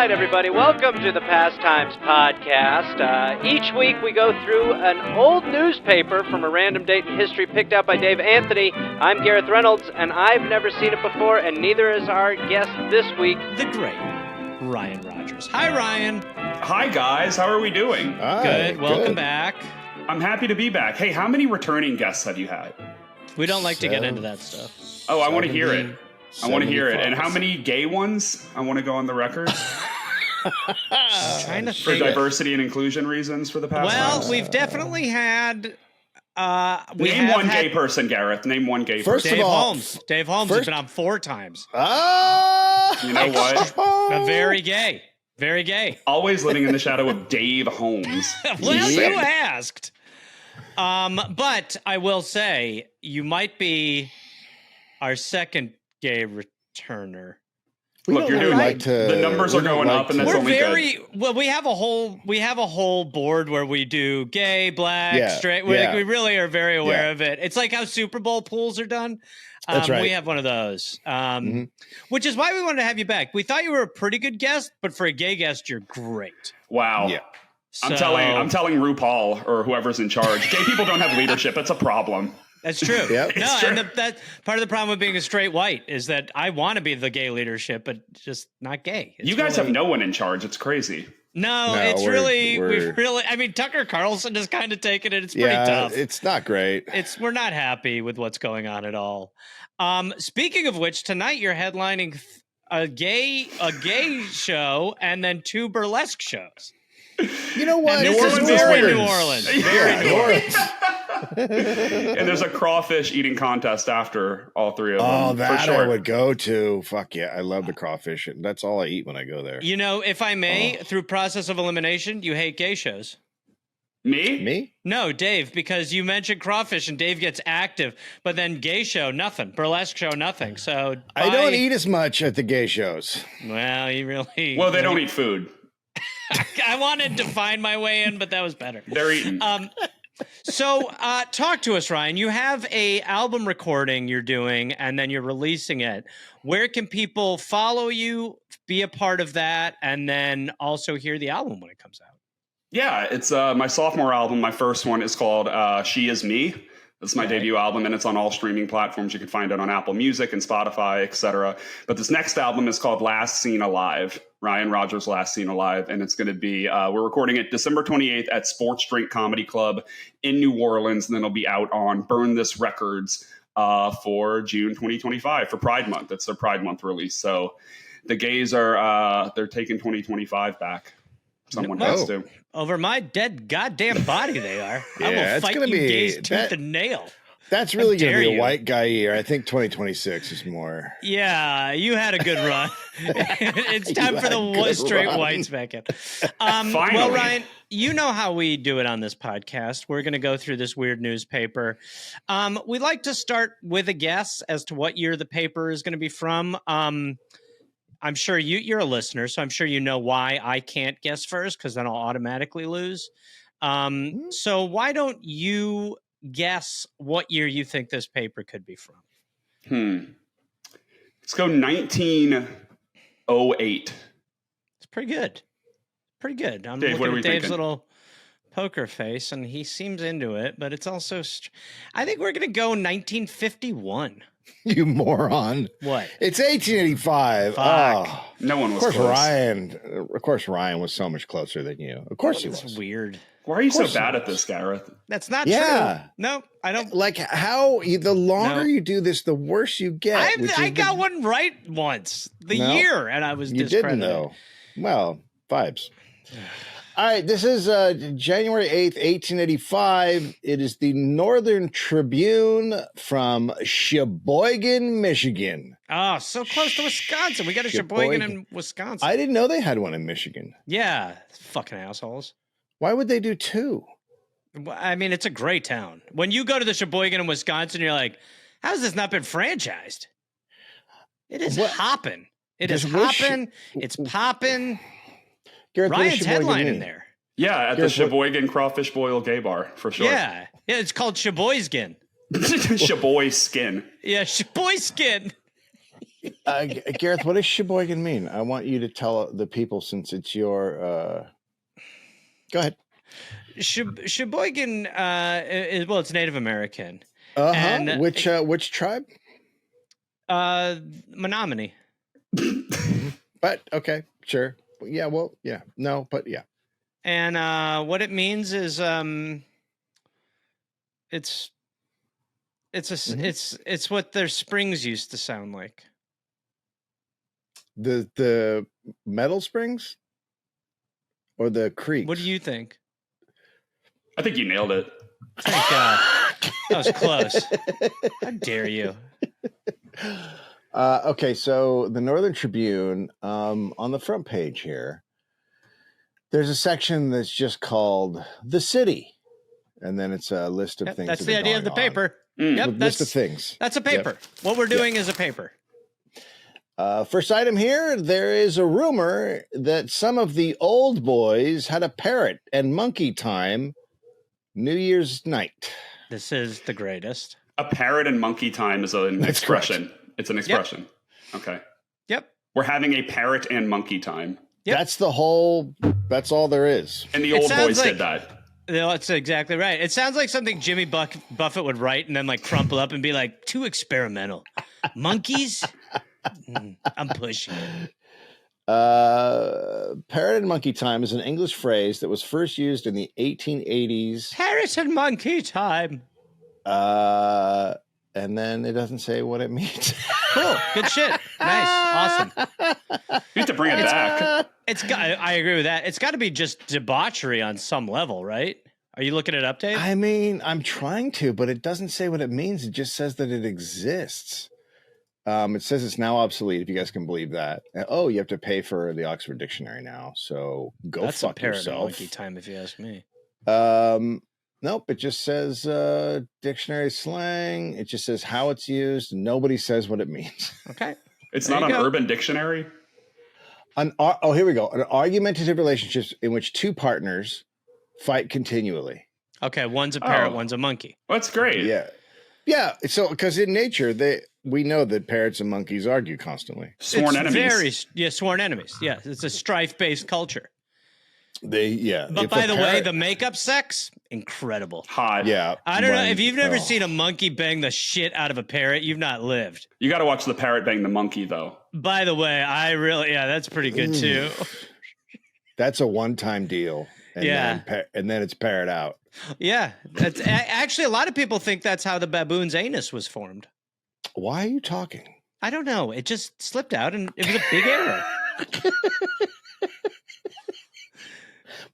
right, everybody. Welcome to the Pastimes Podcast. Each week we go through an old newspaper from a random date in history picked out by Dave Anthony. I'm Gareth Reynolds, and I've never seen it before, and neither is our guest this week, the great Ryan Rogers. Hi, Ryan. Hi, guys. How are we doing? Good. Welcome back. I'm happy to be back. Hey, how many returning guests have you had? We don't like to get into that stuff. Oh, I want to hear it. I want to hear it. And how many gay ones? I want to go on the record. Trying to for diversity and inclusion reasons for the past. Well, we've definitely had. Name one gay person, Gareth. Name one gay person. First of all, Dave Holmes has been on 4 times. You know what? Very gay. Very gay. Always living in the shadow of Dave Holmes. Well, you asked. But I will say, you might be our second gay returner. Look, you're doing the numbers are going up, and that's only good. Well, we have a whole board where we do gay, black, straight. We really are very aware of it. It's like how Super Bowl pools are done. That's right. We have one of those, which is why we wanted to have you back. We thought you were a pretty good guest, but for a gay guest, you're great. Wow. Yeah. I'm telling RuPaul or whoever's in charge. Gay people don't have leadership. That's a problem. That's true. Yep. No, true. And that part of the problem with being a straight white is that I want to be the gay leadership, but just not gay. You guys have no one in charge. It's crazy. No, it's we've really. I mean, Tucker Carlson has kind of taken it. It's pretty tough. It's not great. We're not happy with what's going on at all. Speaking of which, tonight you're headlining a gay show and then 2 burlesque shows. You know what? This is very New Orleans. Very New Orleans. And there's a crawfish eating contest after all 3 of them. Oh, that for sure. I would go to. Fuck yeah. I love the crawfish. That's all I eat when I go there. You know, if I may, through process of elimination, you hate gay shows. Me? No, Dave, because you mentioned crawfish and Dave gets active, but then gay show, nothing. Burlesque show, nothing. So I don't eat as much at the gay shows. Well, you really... Well, they don't eat food. I wanted to find my way in, but that was better. They're eating. So talk to us, Ryan. You have a album recording you're doing, and then you're releasing it. Where can people follow you, be a part of that, and then also hear the album when it comes out? Yeah, it's my sophomore album. My first one is called She Is Me. This is my debut album, and it's on all streaming platforms. You can find it on Apple Music and Spotify, etc. But this next album is called Last Seen Alive, Ryan Rogers' Last Seen Alive, and it's going to be, we're recording it December 28th at Sports Drink Comedy Club in New Orleans, and then it'll be out on Burn This Records for June 2025, for Pride Month. It's their Pride Month release. So the gays are, they're taking 2025 back. Someone has to. Over my dead goddamn body, they are. Yeah, I will fight you gays tooth and nail. That's really going to be a white guy year. I think 2026 is more. Yeah, you had a good run. It's time for the straight whites back in. Well, Ryan, you know how we do it on this podcast. We're going to go through this weird newspaper. We like to start with a guess as to what year the paper is going to be from. I'm sure you're a listener, so I'm sure you know why I can't guess first, because then I'll automatically lose. So why don't you guess what year you think this paper could be from? Let's go 1908. It's pretty good. Pretty good. I'm Dave, looking what are at we Dave's thinking? little poker face, and he seems into it, but it's also... I think we're going to go 1951. You moron. What? It's 1885. Fuck. Oh. No one was Of close. course, Ryan was so much closer than you. Of course he was. That's weird. Why are you so bad at this, Gareth? That's not true. No, I don't... Like the longer you do this, the worse you get. I got one right once. The year, and I was You discredited. didn't, though. Well, vibes. All right, this is January 8th, 1885. It is the Northern Tribune from Sheboygan, Michigan. Oh, so close to Wisconsin. We got a Sheboygan in Wisconsin. I didn't know they had one in Michigan. Yeah, fucking assholes. Why would they do 2? Well, I mean, it's a great town. When you go to the Sheboygan in Wisconsin, you're like, how has this not been franchised? It is hopping. It is hopping. It's popping. Gareth, Ryan's headline in there. Yeah, at the Sheboygan Crawfish Boil Gay Bar, for sure. Yeah, it's called Sheboygan. Sheboy Skin. Yeah, Sheboygan. Gareth, what does Sheboygan mean? I want you to tell the people since it's your. Go ahead. Sheboygan is it's Native American. And which tribe? Menominee. But okay, sure. Yeah, well, yeah. No, but yeah. And what it means is it's what their springs used to sound like. The metal springs or the creeks? What do you think? I think you nailed it. Thank God. That was close. How dare you? Okay, so the Northern Tribune, on the front page here, there's a section that's just called The City. And then it's a list of things. That's the idea of the paper. Yep, list of things. That's a paper. Yep. What we're doing is a paper. First item here, there is a rumor that some of the old boys had a parrot and monkey time New Year's night. This is the greatest. A parrot and monkey time is an expression. Correct. It's an expression. Yep. Okay. Yep. We're having a parrot and monkey time. Yep. That's all there is. And the old boys did that. That's exactly right. It sounds like something Jimmy Buffett would write and then like crumple up and be like, too experimental. Monkeys? I'm pushing it. Parrot and monkey time is an English phrase that was first used in the 1880s. Parrot and monkey time. And then it doesn't say what it means. Cool. Good shit. Nice. Awesome. You have to bring it back. I agree with that. It's got to be just debauchery on some level, right? Are you looking it up, Dave? I mean, I'm trying to, but it doesn't say what it means. It just says that it exists. It says it's now obsolete, if you guys can believe that. Oh, you have to pay for the Oxford Dictionary now. So go That's fuck a parrot yourself. monkey time, if you ask me. Nope, it just says dictionary slang. It just says how it's used. Nobody says what it means. Okay. It's not an Urban Dictionary? Here we go. An argumentative relationship in which two partners fight continually. Okay, one's a parrot, one's a monkey. That's great. Yeah. Yeah, so because in nature, we know that parrots and monkeys argue constantly. Sworn enemies. Sworn enemies. Yeah, it's a strife-based culture. But by the way, the makeup sex, incredible. Hot. Yeah. I don't know. If you've never seen a monkey bang the shit out of a parrot, you've not lived. You got to watch the parrot bang the monkey, though. By the way, that's pretty good too. That's a one-time deal. And then it's parrot out. Yeah. That's actually, a lot of people think that's how the baboon's anus was formed. Why are you talking? I don't know. It just slipped out and it was a big error.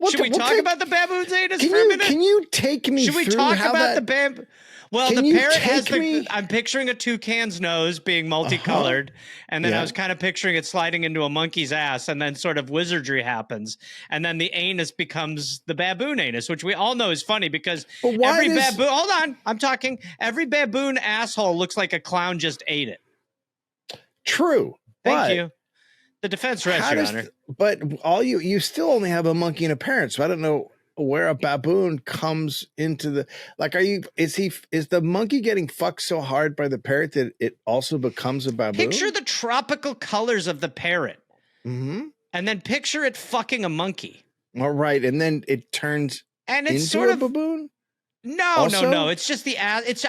Should we talk about the baboon's anus for a minute? Can you take me through how Should we talk about the bamboo? Well, the parrot has I'm picturing a toucan's nose being multicolored, and then I was kind of picturing it sliding into a monkey's ass, and then sort of wizardry happens, and then the anus becomes the baboon anus, which we all know is funny because every baboon. Hold on, I'm talking. Every baboon asshole looks like a clown just ate it. True. Thank you. The defense rests, Your Honor. But you still only have a monkey and a parrot, so I don't know where a baboon comes into the is the monkey getting fucked so hard by the parrot that it also becomes a baboon? Picture the tropical colors of the parrot, and then picture it fucking a monkey. All right, and then it turns into sort of a baboon. No. It's just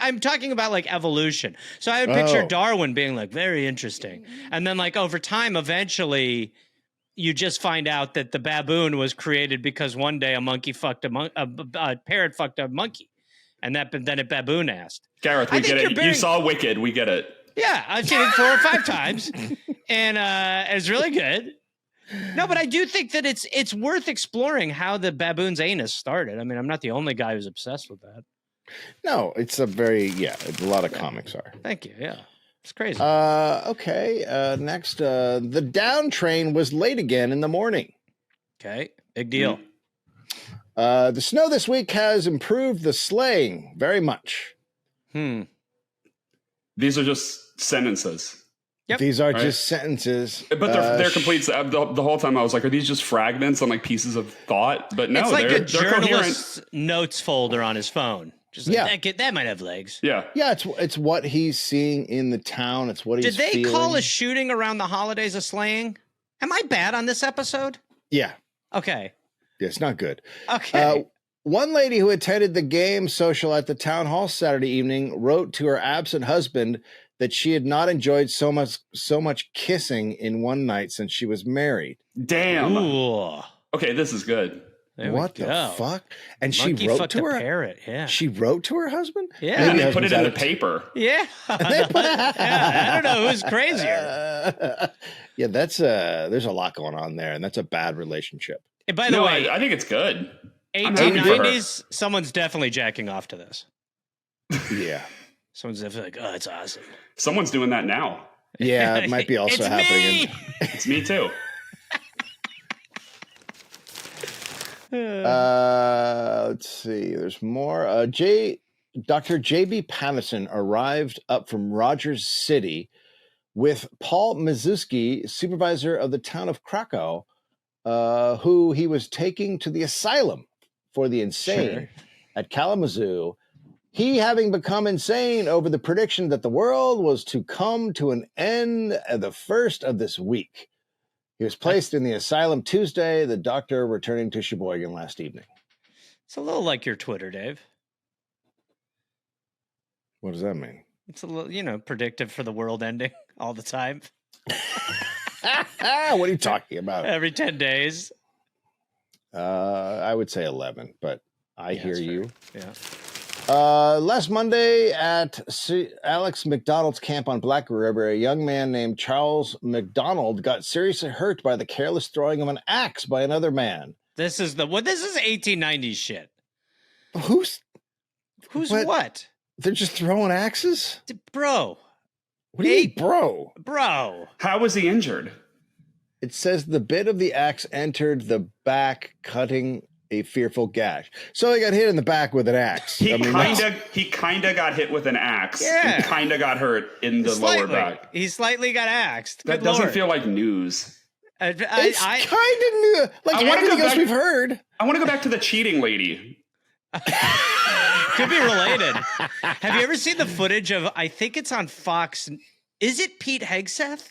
I'm talking about like evolution. So I would picture Darwin being like very interesting, and then like over time, eventually, you just find out that the baboon was created because one day a monkey fucked a parrot fucked a monkey, and then it baboon-assed. Gareth, we get it. You saw Wicked. We get it. Yeah, I've seen it 4 or 5 times, and it's really good. No, but I do think that it's worth exploring how the baboon's anus started. I mean, I'm not the only guy who's obsessed with that. No, it's a lot of comics are. Thank you. Yeah. It's crazy. Okay. Next, the down train was late again in the morning. Okay. Big deal. The snow this week has improved the sleighing very much. These are just sentences. Yep. These are just sentences. But they're complete. The whole time I was like, are these just fragments on like pieces of thought? But no, it's like they're a journalist's notes folder on his phone. Just like, that might have legs. Yeah. Yeah, it's what he's seeing in the town. It's what he's Did they feeling. call a shooting around the holidays a slaying? Am I bad on this episode? Yeah. Okay. Yeah, it's not good. Okay. One lady who attended the game social at the town hall Saturday evening wrote to her absent husband that she had not enjoyed so much kissing in one night since she was married. Damn. Ooh. Okay, this is good. What the fuck? And Monkey she wrote fucked to her. A parrot. Yeah. She wrote to her husband. Yeah. And they put it in the paper. Yeah. I don't know who's crazier. Yeah, that's there's a lot going on there, and that's a bad relationship. And by the way, I think it's good. 1890s, someone's definitely jacking off to this. Yeah. Someone's definitely like, oh, it's awesome. Someone's doing that now. Yeah, it might be also It's happening. me! It's me too. Let's see. There's more. Dr. J.B. Patterson arrived up from Rogers City with Paul Mazuski, supervisor of the town of Krakow, who he was taking to the asylum for the insane at Kalamazoo. He having become insane over the prediction that the world was to come to an end at the first of this week. He was placed in the asylum Tuesday, the doctor returning to Sheboygan last evening. It's a little like your Twitter, Dave. What does that mean? It's a little, predictive for the world ending all the time. What are you talking about? Every 10 days. I would say 11, but I hear you. Yeah. Last Monday at Alex McDonald's camp on Black River, a young man named Charles McDonald got seriously hurt by the careless throwing of an axe by another man. This is 1890s shit. Who's what? They're just throwing axes? Bro. What do you mean, bro? Bro. How was he injured? It says the bit of the axe entered the back, cutting a fearful gash. So he got hit in the back with an axe. He kind of got hit with an axe. Yeah. And kind of got hurt in the lower back. He slightly got axed. That doesn't feel like news. It's kind of new. Like everything else we've heard. I want to go back to the cheating lady. Could be related. Have you ever seen the footage of, I think it's on Fox. Is it Pete Hegseth?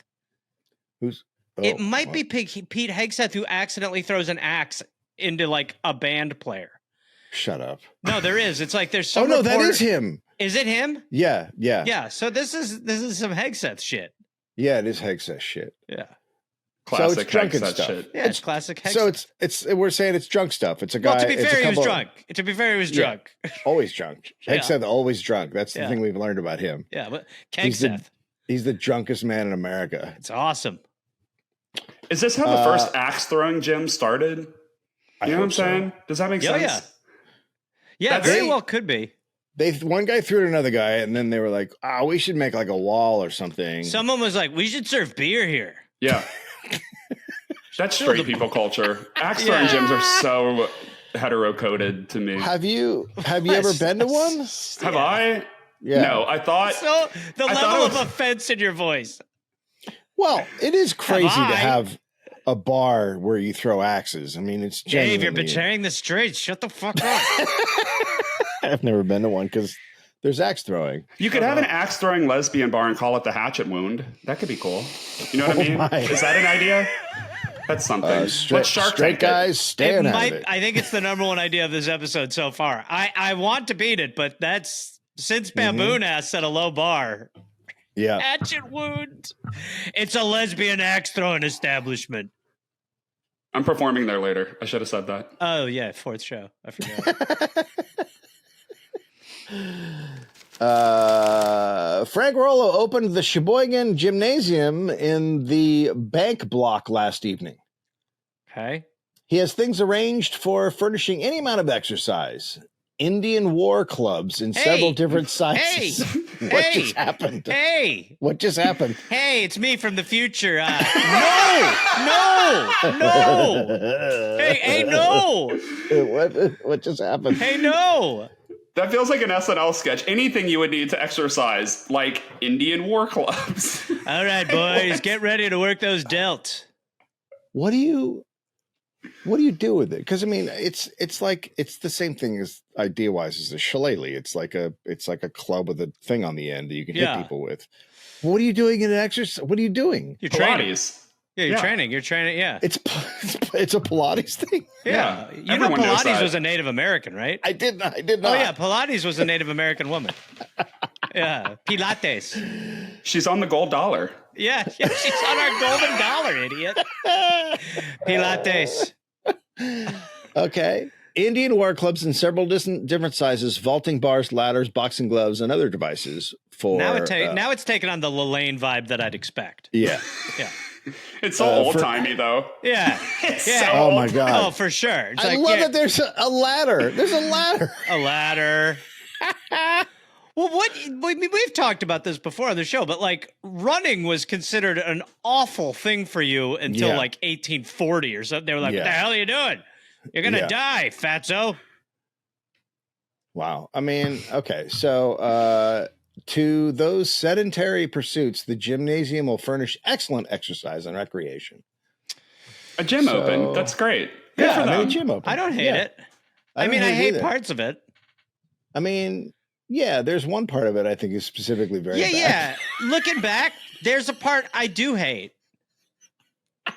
It might be Pete Hegseth who accidentally throws an axe into like a band player. Shut up. No, there is. It's like there's some that is him. Is it him? Yeah. Yeah, so this is some Hegseth shit. Yeah, it is Hegseth shit. Yeah. Classic so it's drunken Hegseth stuff. Shit. Yeah, it's classic Hegseth. So it's we're saying it's drunk stuff. It's a guy. Well, to be fair, he was drunk. Always drunk. Hegseth always drunk. That's the thing we've learned about him. Yeah, but Hegseth. He's the drunkest man in America. It's awesome. Is this how the first axe throwing gym started? You know what I'm saying? Does that make sense? Yeah, very well could be. One guy threw it at another guy, and then they were like, we should make like a wall or something. Someone was like, we should serve beer here. Yeah. That's straight people culture. Axe throwing gyms are so hetero-coded to me. Have you ever been to one? Have I? Yeah. No, I thought... So the level of offense in your voice. Well, it is crazy to have a bar where you throw axes. I mean, it's genuinely... Dave, you're betraying the streets. Shut the fuck up. I've never been to one because there's axe throwing. You could have an axe throwing lesbian bar and call it the Hatchet Wound. That could be cool. You know what I mean? My. Is that an idea? That's something. Straight guys staying out of it. I think it's the number one idea of this episode so far. I want to beat it, but that's since Baboon Ass set a low bar. Yeah. Hatchet Wound. It's a lesbian axe throwing establishment. I'm performing there later. I should have said that. Oh, yeah. Fourth show. I forgot. Frank Rollo opened the Sheboygan Gymnasium in the bank block last evening. Okay. He has things arranged for furnishing any amount of exercise. Indian war clubs in several different sizes. What just happened? What just happened? Hey, it's me from the future. No. Hey, no. What just happened? Hey, no. That feels like an SNL sketch. Anything you would need to exercise, like Indian war clubs. All right, boys, get ready to work those delts. What do you... What do you do with it? Because I mean, it's like it's the same thing as idea-wise as a shillelagh. It's like a club with a thing on the end that you can hit people with. What are you doing in an exercise? What are you doing? You're Pilates. training. Yeah, you're training. You're training. Yeah, it's a Pilates thing. Yeah, you know Pilates was a Native American, right? I did not. Oh yeah, Pilates was a Native American woman. Yeah, Pilates. She's on the gold dollar. Yeah, she's on our golden dollar, idiot. Pilates. Okay. Indian war clubs in several different sizes, vaulting bars, ladders, boxing gloves, and other devices for... Now it's taken on the Lalaine vibe that I'd expect. Yeah. Yeah. It's so old-timey, though. Yeah. So oh, my God. Oh, for sure. It's I love that there's a ladder. There's a ladder. A ladder. Well, we've talked about this before on the show, but like running was considered an awful thing for you until like 1840 or something. They were like, what the hell are you doing? You're going to die, fatso. Wow. I mean, okay. So to those sedentary pursuits, the gymnasium will furnish excellent exercise and recreation. A gym open. That's great. Yeah, I mean, a gym open. I don't hate it. I mean, I hate parts of it. I mean... Yeah, there's one part of it I think is specifically very bad. Yeah. Looking back, there's a part I do hate.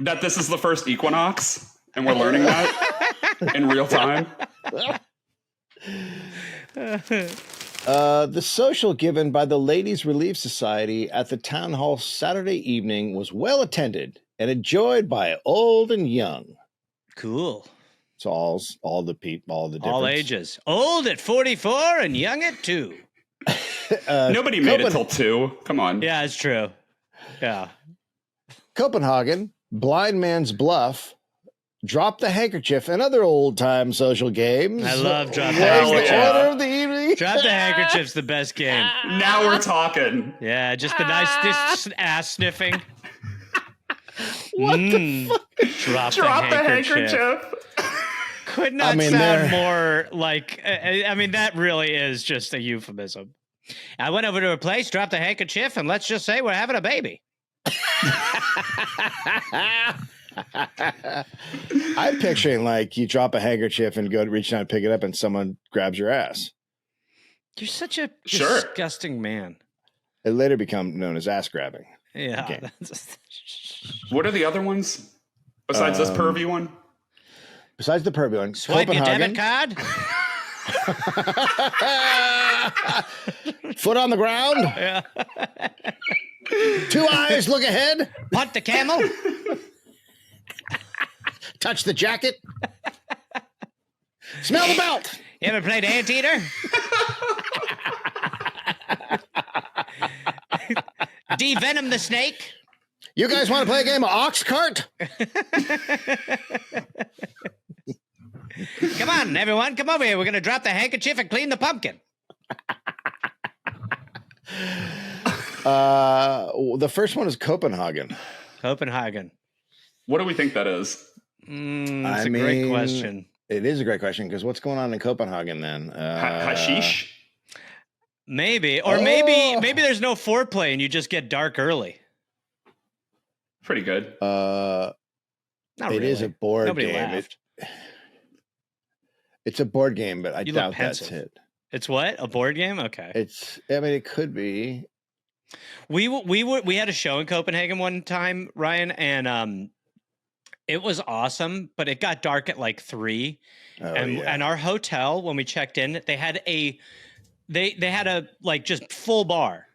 That this is the first equinox, and we're learning that in real time. The social given by the Ladies Relief Society at the town hall Saturday evening was well attended and enjoyed by old and young. Cool. It's all the people, all the difference. All ages. Old at 44 and young at 2. Nobody made it till 2. Come on. Yeah, it's true. Yeah. Copenhagen, Blind Man's Bluff, Drop the Handkerchief, and other old-time social games. I love Drop the Handkerchief. Handkerchief. Order of the evening. Drop the Handkerchief's the best game. Now we're talking. Yeah, just the nice ass sniffing. What the fuck? Drop the handkerchief. Could not sound more like, I mean, that really is just a euphemism. I went over to her place, dropped the handkerchief, and let's just say we're having a baby. I'm picturing like you drop a handkerchief and go to reach down and pick it up and someone grabs your ass. You're such a disgusting man. It later became known as ass grabbing. Yeah. What are the other ones besides this pervy one? Besides the pervy one, swipe your debit card. Foot on the ground. Yeah. 2 eyes, look ahead. Punt the camel. Touch the jacket. Smell the belt. You ever played Anteater? Devenom the snake. You guys want to play a game of ox cart? Come on, everyone. Come over here. We're going to drop the handkerchief and clean the pumpkin. The first one is Copenhagen. Copenhagen. What do we think that is? It's a great question. It is a great question because what's going on in Copenhagen then? Hashish? Maybe. Or maybe there's no foreplay and you just get dark early. Pretty good. Not it really. is a board Nobody game. laughed. It's a board game, but I doubt that's it. It's what? A board game? Okay. It could be. We had a show in Copenhagen one time, Ryan, and it was awesome, but it got dark at like 3. And our hotel, when we checked in, they had a like just full bar.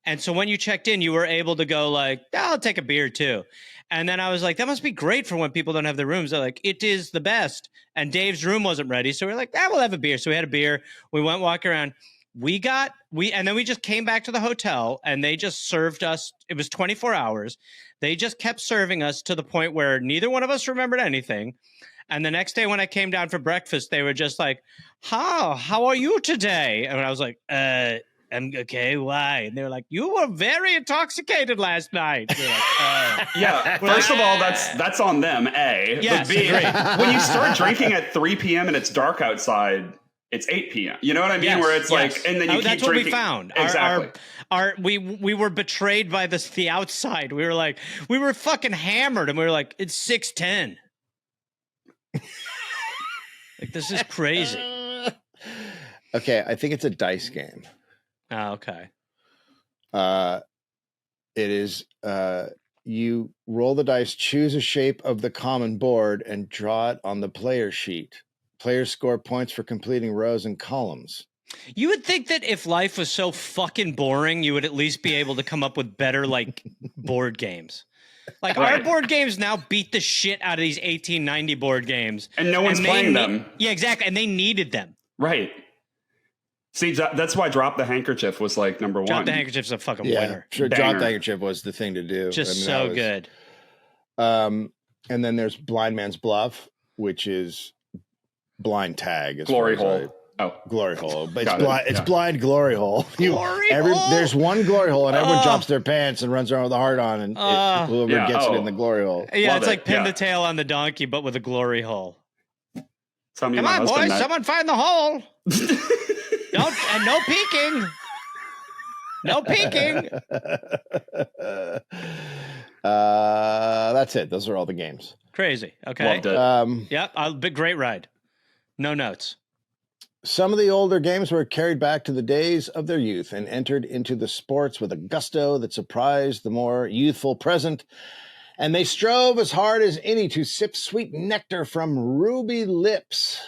And so when you checked in, you were able to go like, I'll take a beer too. And then I was like, that must be great for when people don't have their rooms. They're like, it is the best. And Dave's room wasn't ready. So we're like, we'll have a beer. So we had a beer. We went walking around. And then we just came back to the hotel and they just served us. It was 24 hours. They just kept serving us to the point where neither one of us remembered anything. And the next day when I came down for breakfast, they were just like, how are you today? And I was like, I'm okay. Why? And they were like, you were very intoxicated last night. Like, yeah. First of all, that's on them. A. Yes, but B, when you start drinking at 3 p.m. and it's dark outside, it's 8 p.m. You know what I mean? Yes, where it's like, and then you keep that's drinking. What we found. Exactly. We were betrayed by the outside. We were like, we were fucking hammered, and we were like, it's 6:10. Like, this is crazy. Okay, I think it's a dice game. Oh, okay. It is you roll the dice, choose a shape of the common board, and draw it on the player sheet. Players score points for completing rows and columns. You would think that if life was so fucking boring, you would at least be able to come up with better, like, board games. Like, our board games now beat the shit out of these 1890 board games. And no one's playing them. Yeah, exactly. And they needed them. Right. See, that's why Drop the Handkerchief was like number one. Drop the Handkerchief's a fucking winner. Sure, Drop the Handkerchief was the thing to do. Just good. And then there's Blind Man's Bluff, which is blind tag. Glory Hole. Glory Hole. But it's blind glory hole. There's one glory hole, and everyone drops their pants and runs around with a heart on, and whoever gets it in the glory hole. Yeah, it's like pin the tail on the donkey, but with a glory hole. Come on, boys! Someone find the hole. No peeking. No peeking. That's it. Those are all the games. Crazy. Okay. Loved it. Yep. Great ride. No notes. Some of the older games were carried back to the days of their youth and entered into the sports with a gusto that surprised the more youthful present. And they strove as hard as any to sip sweet nectar from ruby lips.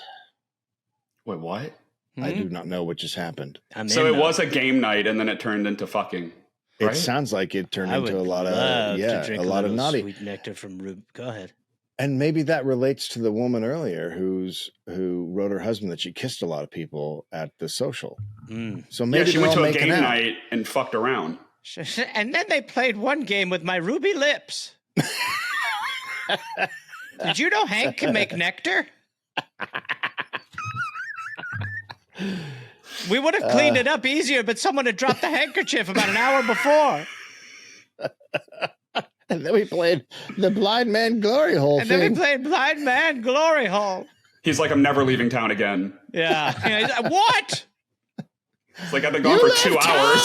Wait, what? I do not know what just happened. So it was a game night, and then it turned into fucking. Right? It sounds like it turned into a lot of naughty sweet nectar from ruby. Go ahead. And maybe that relates to the woman earlier who wrote her husband that she kissed a lot of people at the social. So maybe she went to a game night and fucked around. And then they played one game with my ruby lips. Did you know Hank can make nectar? We would have cleaned it up easier, but someone had dropped the handkerchief about an hour before. And then we played the Blind Man Glory Hole Then we played Blind Man Glory Hole. He's like, I'm never leaving town again. Yeah. He's like, what? It's like, I've been gone for 2 hours.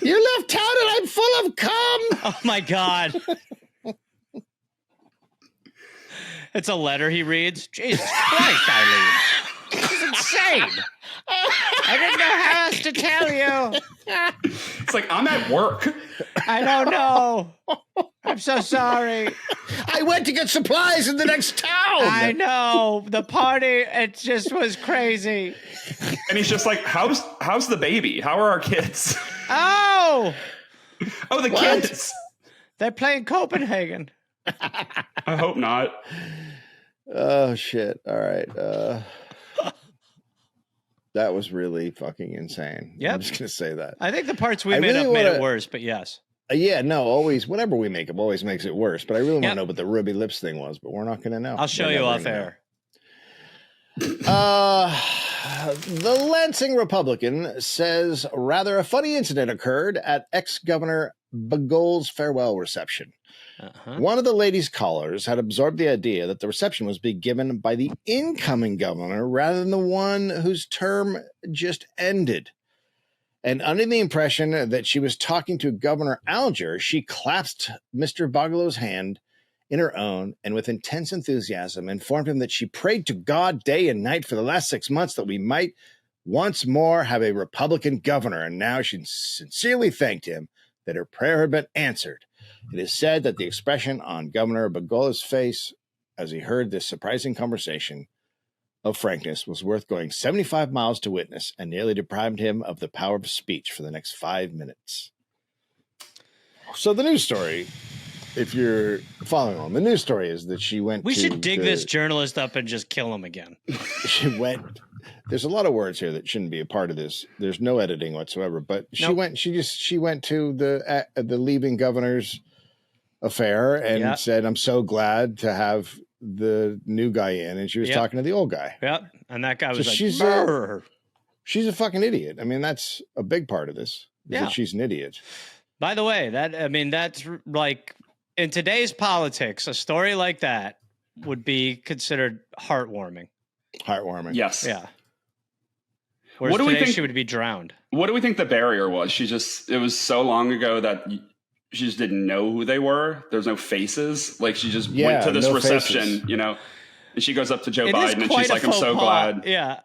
You left town and I'm full of cum. Oh, my God. It's a letter he reads. Jesus Christ, Eileen. This is insane. I didn't know how else to tell you. It's like, I'm at work. I don't know. I'm so sorry. I went to get supplies in the next town. I know. The party, it just was crazy. And he's just like, how's the baby? How are our kids? Oh, the kids. They're playing Copenhagen. I hope not. Oh, shit. All right. That was really fucking insane. Yep. I'm just going to say that. I think the parts we made it worse, but yes. Always, whenever we make them, always makes it worse. But I really want to know what the ruby lips thing was, but we're not going to know. I'll show you off air. The Lansing Republican says rather a funny incident occurred at ex-Governor Bagul's farewell reception. One of the ladies' callers had absorbed the idea that the reception was being given by the incoming governor rather than the one whose term just ended. And under the impression that she was talking to Governor Alger, she clasped Mr. Bagelo's hand in her own and with intense enthusiasm informed him that she prayed to God day and night for the last 6 months that we might once more have a Republican governor. And now she sincerely thanked him that her prayer had been answered. It is said that the expression on Governor Bagola's face as he heard this surprising conversation of frankness was worth going 75 miles to witness and nearly deprived him of the power of speech for the next 5 minutes. So the news story, if you're following along, the news story is that she went We should dig this journalist up and just kill him again. She went... There's a lot of words here that shouldn't be a part of this. There's no editing whatsoever. But she went to the leaving governor's affair and said, "I'm so glad to have the new guy in." And she was talking to the old guy. Yep. And that guy was she's a fucking idiot. I mean, that's a big part of this. That she's an idiot. By the way, that's like in today's politics, a story like that would be considered heartwarming. Heartwarming. Yes. Yeah. Whereas what do we think she would be drowned? What do we think the barrier was? It was so long ago that she just didn't know who they were. There's no faces. Like she just went to this reception, faces. And she goes up to Joe It Biden is and quite she's a like, I'm faux so pas. glad. Yeah.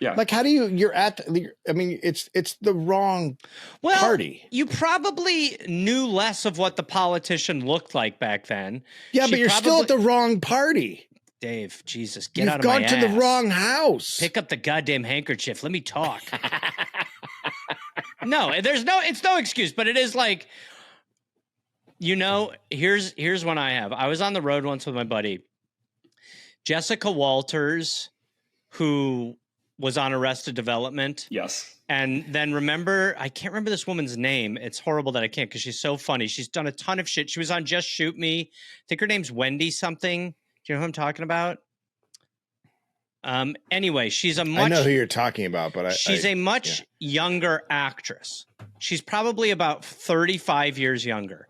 Yeah. Like, how do you're at I mean, it's the wrong party. You probably knew less of what the politician looked like back then. Yeah, but you're still at the wrong party. Dave, Jesus, get out of You've my gone to the ass. wrong house. Pick up the goddamn handkerchief. Let me talk. No, it's no excuse, but it is like, here's one I have. I was on the road once with my buddy, Jessica Walters, who was on Arrested Development. Yes. And then I can't remember this woman's name. It's horrible that I can't because she's so funny. She's done a ton of shit. She was on Just Shoot Me. I think her name's Wendy something. Do you know who I'm talking about? Anyway, I know who you're talking about, but she's a much younger actress. She's probably about 35 years younger.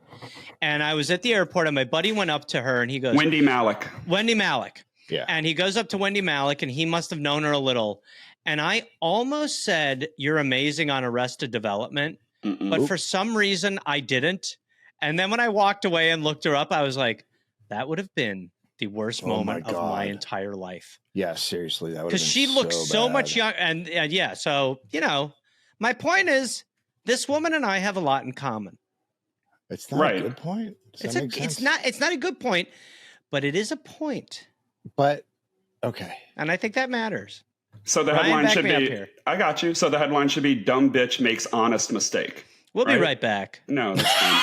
And I was at the airport and my buddy went up to her and he goes, Wendy Malick. Yeah. And he goes up to Wendy Malick and he must have known her a little. And I almost said, "You're amazing" on Arrested Development. But for some reason I didn't. And then when I walked away and looked her up, I was like, that would have been the worst moment of my entire life. Yeah, seriously, that would have been because she looks so much young, and yeah. So my point is, this woman and I have a lot in common. It's not a good point. It's not a good point, but it is a point. But okay, and I think that matters. So the headline should be. I got you. So the headline should be "Dumb bitch makes honest mistake." We'll be right back. No, that's fine.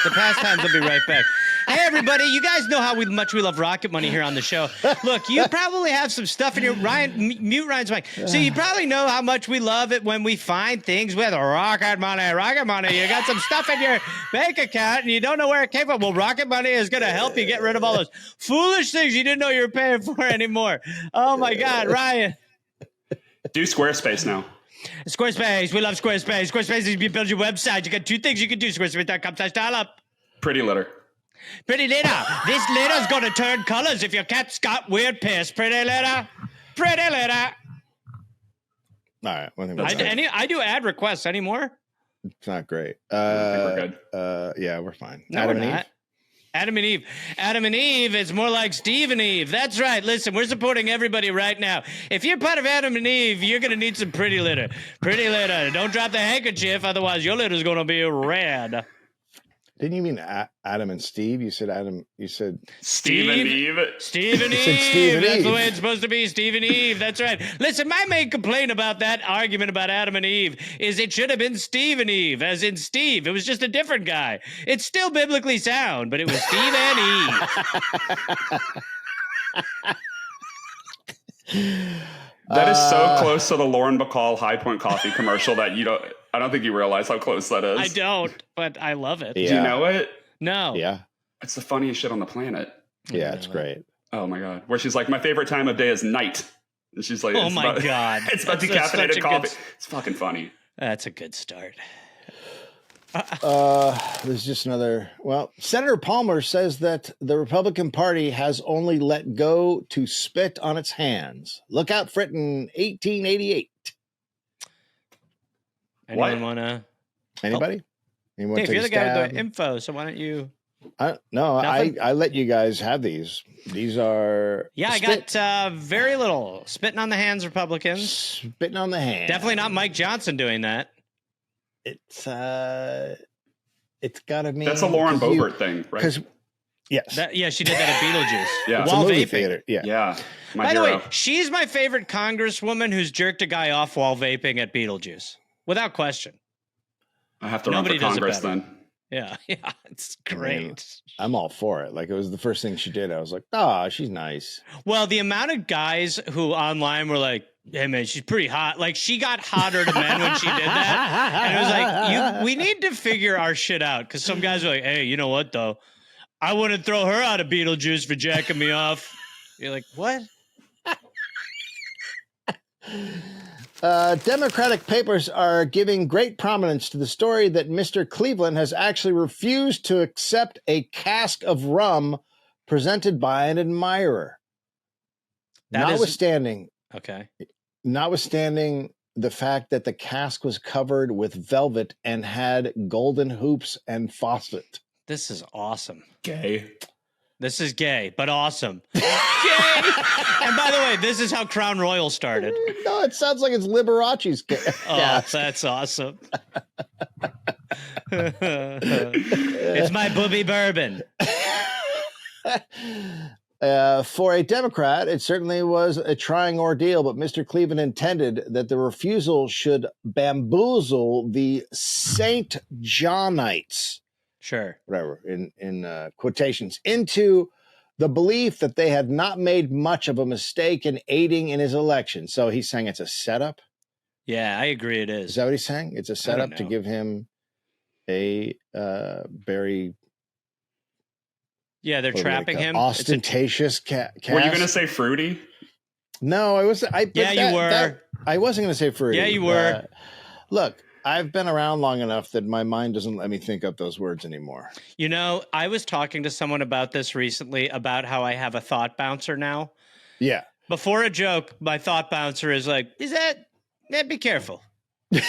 The Pastimes will be right back. Hey, everybody, you guys know how much we love Rocket Money here on the show. Look, you probably have some stuff in your mute Ryan's mic. So you probably know how much we love it when we find things with Rocket Money. Rocket Money, you got some stuff in your bank account and you don't know where it came from. Well, Rocket Money is going to help you get rid of all those foolish things you didn't know you were paying for anymore. Oh, my God, Ryan. Do Squarespace now. Squarespace. We love Squarespace. Squarespace is you build your website. You got two things you can do. Squarespace.com/Dollop. Pretty litter. Pretty litter. This litter's going to turn colors if your cat's got weird piss. Pretty litter. Pretty litter. All right. I do ad requests anymore. It's not great. I think we're good. Yeah, we're fine. No, we're not. Adam and Eve. Adam and Eve, it's more like Steve and Eve. That's right. Listen, we're supporting everybody right now. If you're part of Adam and Eve, you're going to need some pretty litter. Pretty litter. Don't drop the handkerchief, otherwise your litter's going to be red. Didn't you mean Adam and Steve? You said Adam. You said Steve and Eve. Steve and Eve. That's the way it's supposed to be. Steve and Eve. That's right. Listen, my main complaint about that argument about Adam and Eve is it should have been Steve and Eve, as in Steve. It was just a different guy. It's still biblically sound, but it was Steve and Eve. That is so close to the Lauren Bacall High Point Coffee commercial that I don't think you realize how close that is. I don't, but I love it. Yeah. Do you know it? No. Yeah. It's the funniest shit on the planet. Yeah, it's great. Oh my God. Where she's like, my favorite time of day is night. And she's like, oh my God. It's about decaffeinated coffee. It's fucking funny. That's a good start. There's just another. Well, Senator Palmer says that the Republican Party has only let go to spit on its hands. Look out for it in 1888. Anyone want to? Anybody? Anyone Dave, you're the guy with the info, so why don't you? I let you guys have these. These are. Yeah, I got very little. Spitting on the hands, Republicans. Spitting on the hands. Definitely not Mike Johnson doing that. It's got to mean that's a Lauren Boebert thing, right? Because yes, she did that at Beetlejuice. Yeah, while vaping. Theater. Yeah. By the way, she's my favorite congresswoman who's jerked a guy off while vaping at Beetlejuice, without question. I have to run for Congress then. Yeah, it's great. I'm all for it. Like, it was the first thing she did. I was like, oh, she's nice. Well, the amount of guys who online were like, hey, man, she's pretty hot. Like, she got hotter to men when she did that. And it was like, we need to figure our shit out. Because some guys are like, hey, you know what, though? I wouldn't throw her out of Beetlejuice for jacking me off. You're like, what? Democratic papers are giving great prominence to the story that Mr. Cleveland has actually refused to accept a cask of rum presented by an admirer. Notwithstanding the fact that the cask was covered with velvet and had golden hoops and faucet. This is awesome. Gay. This is gay, but awesome. Gay! And by the way, this is how Crown Royal started. No, it sounds like it's Liberace's Oh, that's awesome. It's my booby bourbon. For a Democrat, it certainly was a trying ordeal, but Mr. Cleveland intended that the refusal should bamboozle the St. Johnites, Sure, whatever, in quotations, into the belief that they had not made much of a mistake in aiding in his election. So he's saying it's a setup? Yeah, I agree it is. Is that what he's saying? It's a setup to give him a very... Yeah, they're trapping him. Ostentatious cast. Were you going to say fruity? No, I was. You were. I wasn't going to say fruity. Yeah, you were. Look, I've been around long enough that my mind doesn't let me think up those words anymore. You know, I was talking to someone about this recently, about how I have a thought bouncer now. Yeah. Before a joke, my thought bouncer is like, "Is that? Yeah, be careful. Be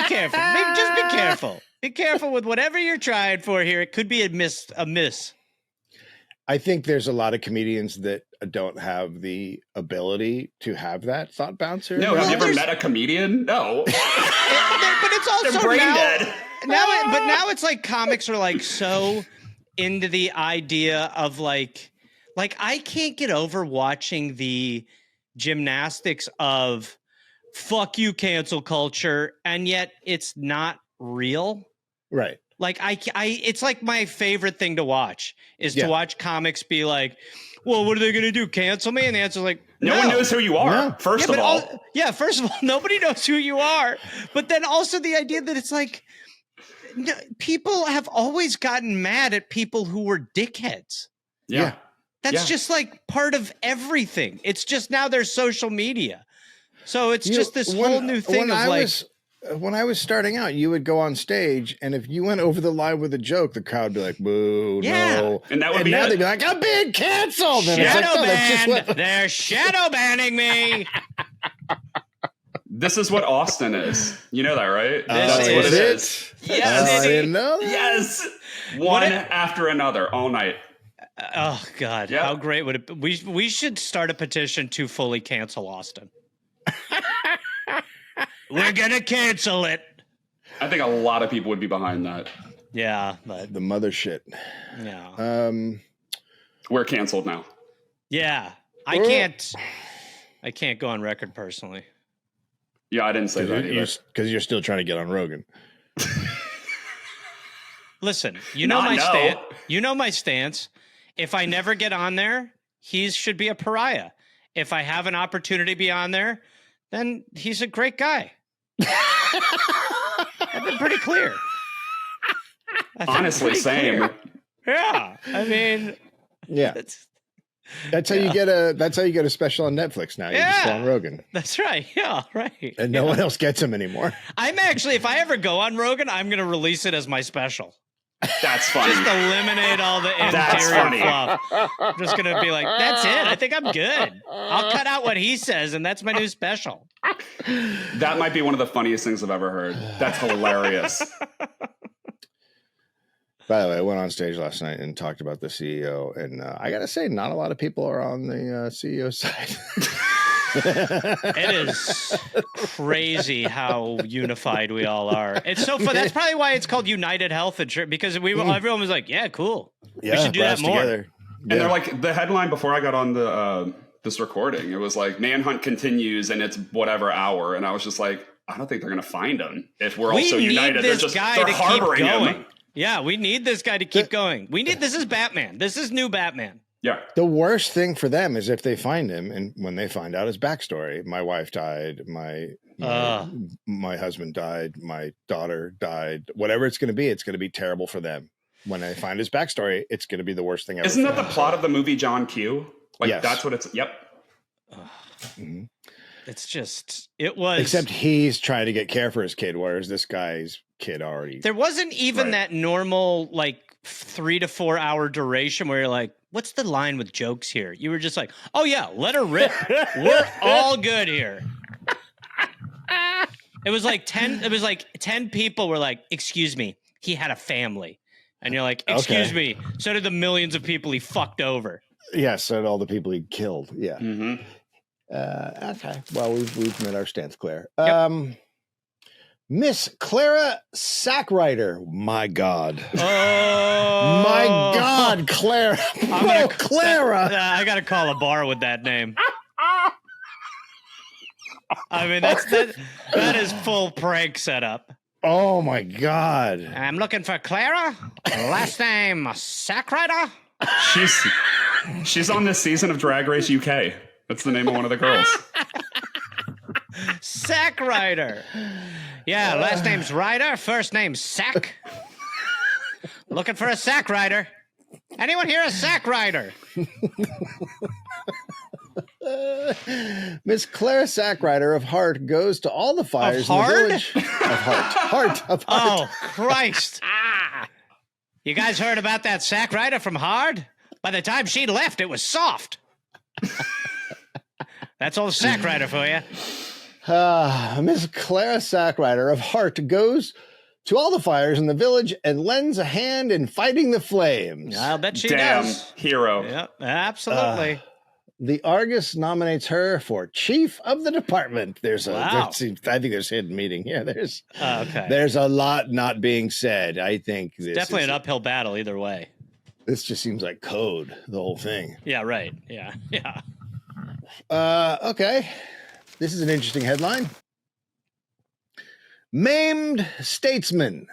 careful. Just be careful. Be careful with whatever you're trying for here. It could be a miss. I think there's a lot of comedians that don't have the ability to have that thought bouncer. No, have you ever met a comedian? No. But it's also They're brain dead. Now it's like comics are like so into the idea of like I can't get over watching the gymnastics of fuck you cancel culture, and yet it's not real. Right. Like it's like my favorite thing to watch is to watch comics be like, well, what are they going to do? Cancel me? And the answer is like, no one knows who you are. No. First of all, first of all, nobody knows who you are. But then also the idea that it's like, people have always gotten mad at people who were dickheads. Yeah. That's just like part of everything. It's just now there's social media. So it's just this whole new thing of like. When I was starting out, you would go on stage, and if you went over the line with a joke, the crowd would be like, boo, no. And that would be now it. They'd be like, I'm being canceled. And Shadow it's like, no, They're shadow banning me. This is what Austin is. You know that, right? That's what it is. Yes. I didn't know that. Yes. One after another all night. Oh, God. Yeah. How great would it be? We should start a petition to fully cancel Austin. We're going to cancel it. I think a lot of people would be behind that. Yeah. But The mother shit. yeah. We're canceled now. Yeah. I can't go on record personally. Yeah, I didn't say that either. Because you're still trying to get on Rogan. Listen, you know my stance. If I never get on there, he should be a pariah. If I have an opportunity to be on there, then he's a great guy. I've been pretty clear. Honestly, same. Clear. Yeah, I mean, yeah, that's how you get a special on Netflix now. You just go on Rogan. That's right. Yeah, right. And no one else gets him anymore. I'm actually, if I ever go on Rogan, I'm going to release it as my special. That's funny. Just eliminate all the interior fluff. I'm just going to be like, that's it. I think I'm good. I'll cut out what he says, and that's my new special. That might be one of the funniest things I've ever heard. That's hilarious. By the way, I went on stage last night and talked about the CEO, and I got to say, not a lot of people are on the CEO side. It is crazy how unified we all are. It's so fun. That's probably why it's called United Health Insurance, because everyone was like, yeah, cool. Yeah, we should do that more. Together. And they're like, the headline before I got on the this recording, it was like, manhunt continues and it's whatever hour. And I was just like, I don't think they're going to find him if we're all so united. They're harboring him. Yeah, we need this guy to keep going. This is Batman. This is new Batman. Yeah. The worst thing for them is if they find him, and when they find out his backstory, my wife died, my husband died, my daughter died, whatever it's going to be terrible for them. When they find his backstory, it's going to be the worst thing ever. Isn't that the plot of the movie John Q? Like, yes. That's what it's, yep. Mm-hmm. It's just, it was. Except he's trying to get care for his kid, whereas this guy's kid already. There wasn't even that normal, like, 3 to 4 hour duration where you're like, what's the line with jokes here? You were just like, oh yeah, let her rip. We're all good here. It was like 10 people were like, excuse me, he had a family. And you're like, excuse me. So did the millions of people he fucked over. Yes, and all the people he killed. Yeah. Mm-hmm. Okay. Well, we've met our stance, Claire. Yep. Miss Clara Sackwriter. My God. Oh. My God, Clara. Clara. I got to call a bar with that name. I mean, that is full prank setup. Oh, my God. I'm looking for Clara. Last name, Sackwriter. She's on this season of Drag Race UK. That's the name of one of the girls. Sackwriter. Yeah, last name's Ryder. First name's Sack. Looking for a Sackwriter. Anyone here a Sackwriter? Miss Clara Sackwriter of Heart goes to all the fires in the village. Of Heart. Of Heart. Oh, Christ. You guys heard about that Sackwriter from Hard? By the time she left, it was soft. That's old Sackwriter for you. Miss Clara Sackwriter of Heart goes to all the fires in the village and lends a hand in fighting the flames. I'll bet she Damn does. Hero. Yep, absolutely. The Argus nominates her for chief of the department. I think there's a hidden meeting here. There's a lot not being said. I think this Definitely an uphill battle either way. This just seems like code, the whole thing. Yeah, right. Yeah. Okay. This is an interesting headline. Maimed statesman.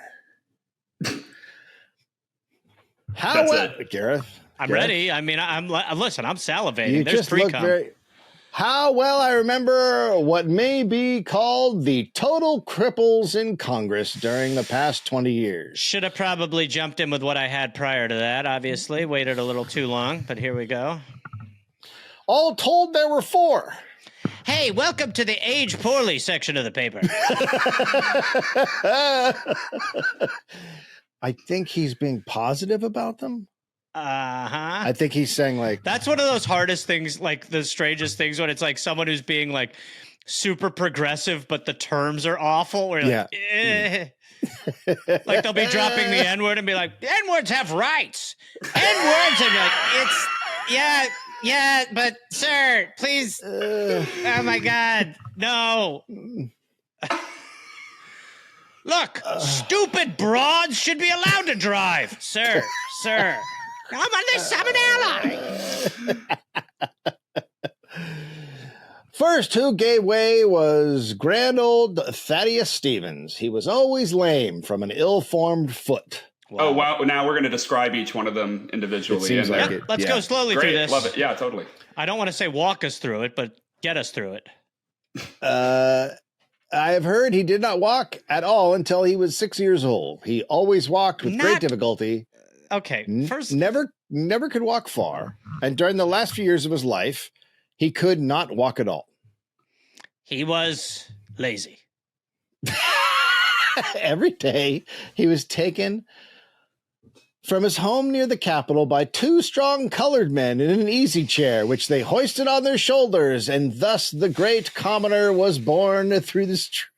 That's it. Gareth? I'm ready. I mean, listen, I'm salivating. There's pre-com. How well I remember what may be called the total cripples in Congress during the past 20 years. Should have probably jumped in with what I had prior to that, obviously. Waited a little too long, but here we go. All told, there were 4. Hey, welcome to the age poorly section of the paper. I think he's being positive about them. Uh-huh. I think he's saying like... That's one of those hardest things, like the strangest things when it's like someone who's being like super progressive, but the terms are awful. Where you're like, eh. Like they'll be dropping the N-word and be like, N-words have rights. N-words, and you're like, yeah, but sir, please. Oh my God, no. Look, stupid broads should be allowed to drive, sir. I'm an ally. First who gave way was grand old Thaddeus Stevens. He was always lame from an ill-formed foot. Wow. Oh, wow. Now we're going to describe each one of them individually. It seems like it. Let's go slowly Great. through this. Love it. Yeah, totally. I don't want to say walk us through it, but get us through it. I have heard he did not walk at all until he was 6 years old. He always walked with great difficulty. Okay, first, never could walk far, and during the last few years of his life, he could not walk at all. He was lazy. Every day, he was taken from his home near the Capitol by 2 strong colored men in an easy chair, which they hoisted on their shoulders, and thus the great commoner was born through the streets.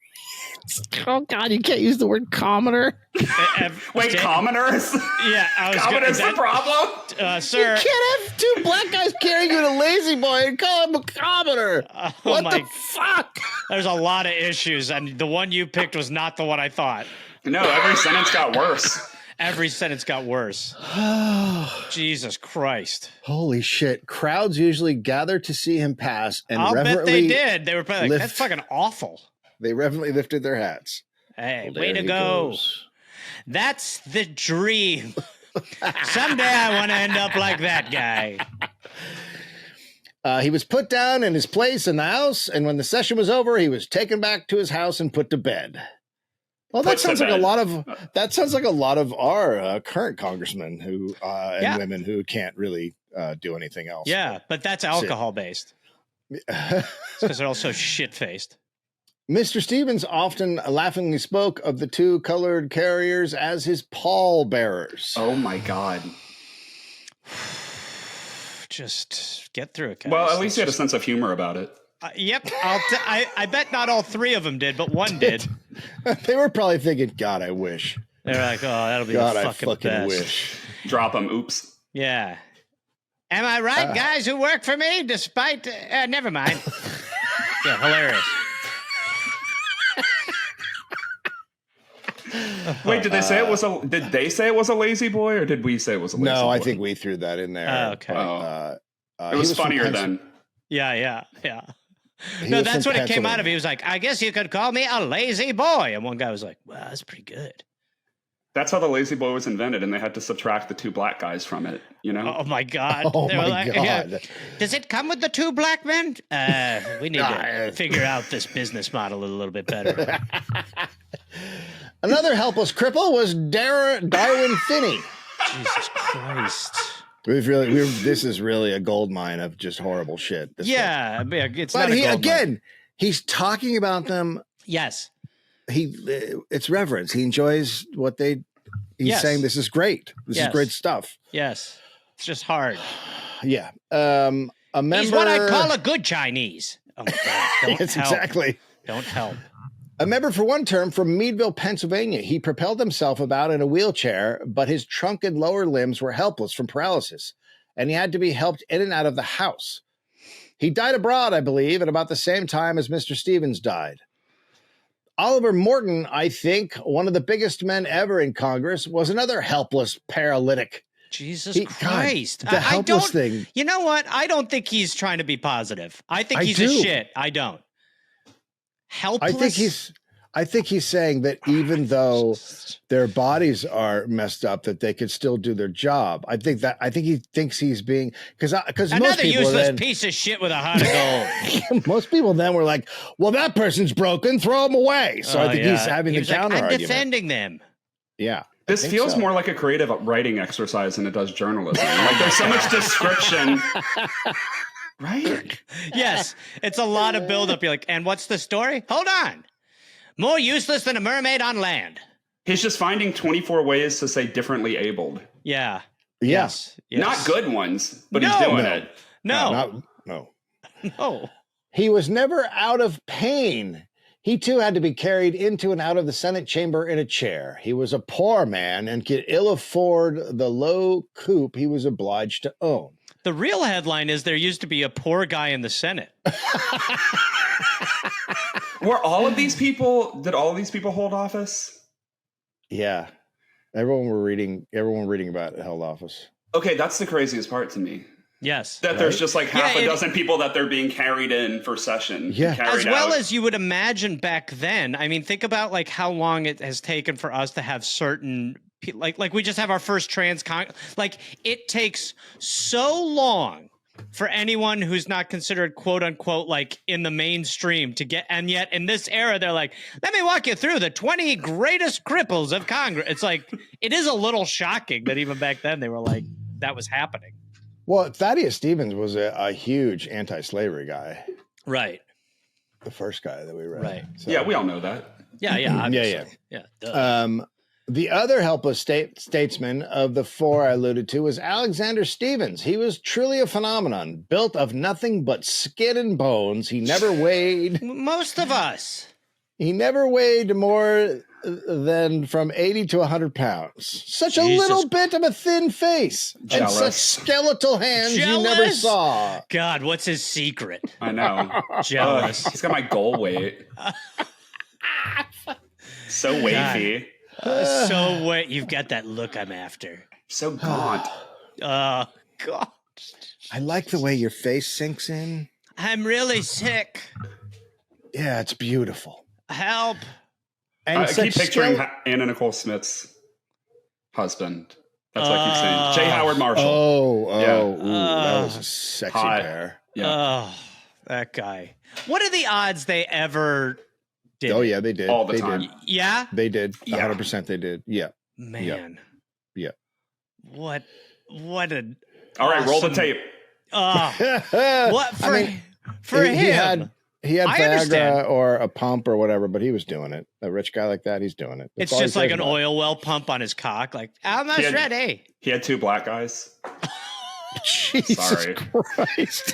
Oh, God, you can't use the word commoner. Wait, commoners? Yeah, commoners the problem? Sir. You can't have 2 black guys carrying you in a lazy boy and call him a commoner. What the fuck? There's a lot of issues, and the one you picked was not the one I thought. No, every sentence got worse. Every sentence got worse. Jesus Christ. Holy shit. Crowds usually gather to see him pass and I'll bet they reverently did. They were probably like, that's fucking awful. They reverently lifted their hats. Hey, Well, way to go. Goes. That's the dream. Someday I want to end up like that guy. He was put down in his place in the house, and when the session was over, he was taken back to his house and put to bed. Well, that sounds like a lot of our current congressmen who and women who can't really do anything else. Yeah, but that's alcohol based. Because they're all so shit faced. Mr. Stevens often laughingly spoke of the 2 colored carriers as his pallbearers. Oh my God. Just get through it, guys. Well, at least he had a sense of humor about it. Yep. I bet not all 3 of them did, but one did. They were probably thinking, God, I wish. They're like, oh, that'll be God, the I fucking fucking best. wish. Drop them. Oops. Yeah. Am I right, guys who work for me? Despite, never mind. Yeah, hilarious. Wait, did they say it was a? Did they say it was a lazy boy, or did we say it was a lazy boy? No, I think we threw that in there. Oh, okay. It was funnier then. Yeah. No, that's what it came out of. He was like, I guess you could call me a lazy boy. And one guy was like, wow, that's pretty good. That's how the lazy boy was invented, and they had to subtract the 2 black guys from it, you know? Oh, my God. Oh, They were my like, God. Does it come with the 2 black men? We need to figure out this business model a little bit better. Another helpless cripple was Darwin Finney. Jesus Christ. This is really a gold mine of just horrible shit. Yeah, it's but not a gold mine. He's talking about them. Yes. It's reverence. He enjoys what he's saying. This is great. This is great stuff. Yes. It's just hard. Yeah. A member. He's what I call a good Chinese. Oh my God. Don't Yes, help. exactly. Don't help. A member for one term from Meadville, Pennsylvania. He propelled himself about in a wheelchair, but his trunk and lower limbs were helpless from paralysis, and he had to be helped in and out of the house. He died abroad, I believe, at about the same time as Mr. Stevens died. Oliver Morton, I think, one of the biggest men ever in Congress, was another helpless paralytic. Jesus Christ. God, the helpless thing. You know what? I don't think he's trying to be positive. I think he's a shit. I don't. Helpless. I think he's saying that even though their bodies are messed up, that they could still do their job. I think he thinks he's being because another useless piece of shit with a heart of gold. Most people then were like, "Well, that person's broken. Throw him away." So I think he's having the counter argument. I'm defending them. Yeah. This feels more like a creative writing exercise than it does journalism. Like there's so much description. Right? Yes. It's a lot of buildup. You're like, and what's the story? Hold on. More useless than a mermaid on land. He's just finding 24 ways to say differently abled. Yeah. Yes. Not good ones, but he's doing it. No. No. He was never out of pain. He too had to be carried into and out of the Senate chamber in a chair. He was a poor man and could ill afford the low coupe he was obliged to own. The real headline is there used to be a poor guy in the Senate. Did all of these people hold office? Yeah. Everyone reading about it held office. Okay, that's the craziest part to me. Yes. That there's just like half a dozen people that they're being carried in for session. Yeah. As well as you would imagine back then. I mean, think about like how long it has taken for us to have certain like we just have our first like it takes so long for anyone who's not considered quote unquote like in the mainstream to get, and yet in this era they're like, let me walk you through the 20 greatest cripples of Congress. It's like it is a little shocking that even back then they were like that was happening. Well, Thaddeus Stevens was a huge anti-slavery guy. Right. The first guy that we read. Right. So. Yeah, we all know that. Yeah. Obviously. Yeah. The other helpless statesman of the 4 I alluded to was Alexander Stevens. He was truly a phenomenon, built of nothing but skin and bones. He never weighed... Most of us. He never weighed more than from 80 to 100 pounds. Such a little bit of a thin face. Jealous. And such skeletal hands you never saw. God, what's his secret? I know. Jealous. He's got my goal weight. So wavy. So what? You've got that look I'm after. So gaunt. Oh, God. I like the way your face sinks in. I'm really sick. Yeah, it's beautiful. Help. And I keep picturing Anna Nicole Smith's husband. That's what I keep saying. J. Howard Marshall. That was a sexy pair. Yeah. Oh, that guy. What are the odds they ever did? Oh, yeah, they did. All the time. Yeah? They did. 100% they did. Yeah. Man. Yeah. What a... All right, roll the tape. What for him? He had Viagra or a pump or whatever, but he was doing it. A rich guy like that, he's doing it. It's just like an oil well pump on his cock. Like, almost ready. He had 2 black guys. Jesus Sorry. Christ.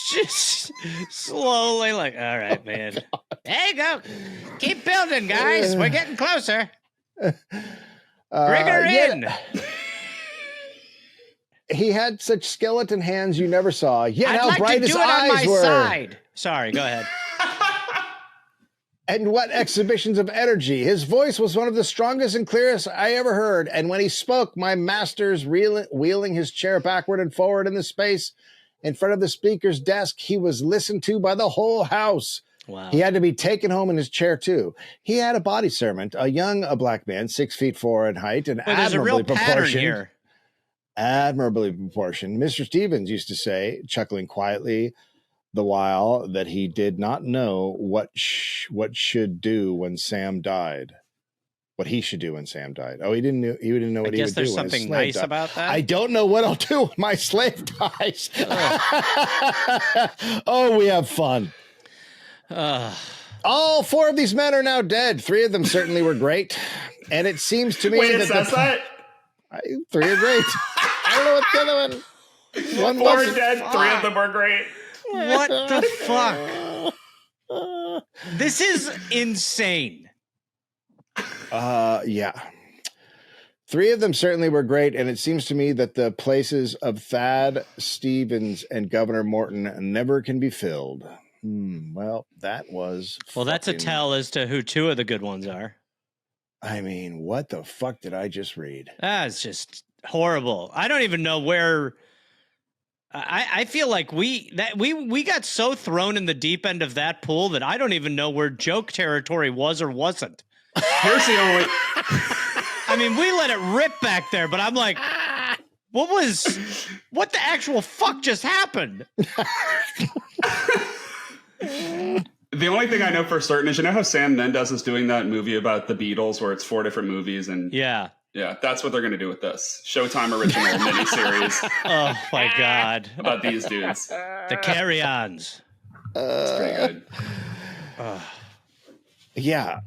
just slowly like, all right, man. There you go. Keep building, guys. We're getting closer. Bring her in. He had such skeleton hands you never saw. Yet I'd how like bright to his do it on eyes my were. side. Sorry, go ahead. And what exhibitions of energy. His voice was one of the strongest and clearest I ever heard. And when he spoke, my master's wheeling his chair backward and forward in the space in front of the speaker's desk, he was listened to by the whole house. Wow. He had to be taken home in his chair, too. He had a body servant, a black man, 6'4" in height, and there's a real admirably pattern proportioned. here. Admirably proportioned. Mr. Stevens used to say, chuckling quietly, the while, that he did not know what should do when Sam died. What he should do when Sam died. Oh, he didn't know. He didn't know what he would do. I guess there's something nice about that. I don't know what I'll do when my slave dies. Oh, we have fun. All 4 of these men are now dead. 3 of them certainly were great, and it seems to me that 3 are great. I don't know what the other one. 4 are dead. 3 of them are great. What the fuck? This is insane. Yeah. 3 of them certainly were great, and it seems to me that the places of Thad, Stevens, and Governor Morton never can be filled. Well, that was. Well, that's a tell as to who 2 of the good ones are. I mean, what the fuck did I just read? That's just horrible. I don't even know where. I feel like we got so thrown in the deep end of that pool that I don't even know where joke territory was or wasn't. Here's the only. I mean, we let it rip back there, but I'm like, what the actual fuck just happened? The only thing I know for certain is, you know how Sam Mendes is doing that movie about the Beatles where it's 4 different movies, and yeah, that's what they're going to do with this Showtime original miniseries. Oh my god, about these dudes, the carry-ons. It's pretty good. Yeah,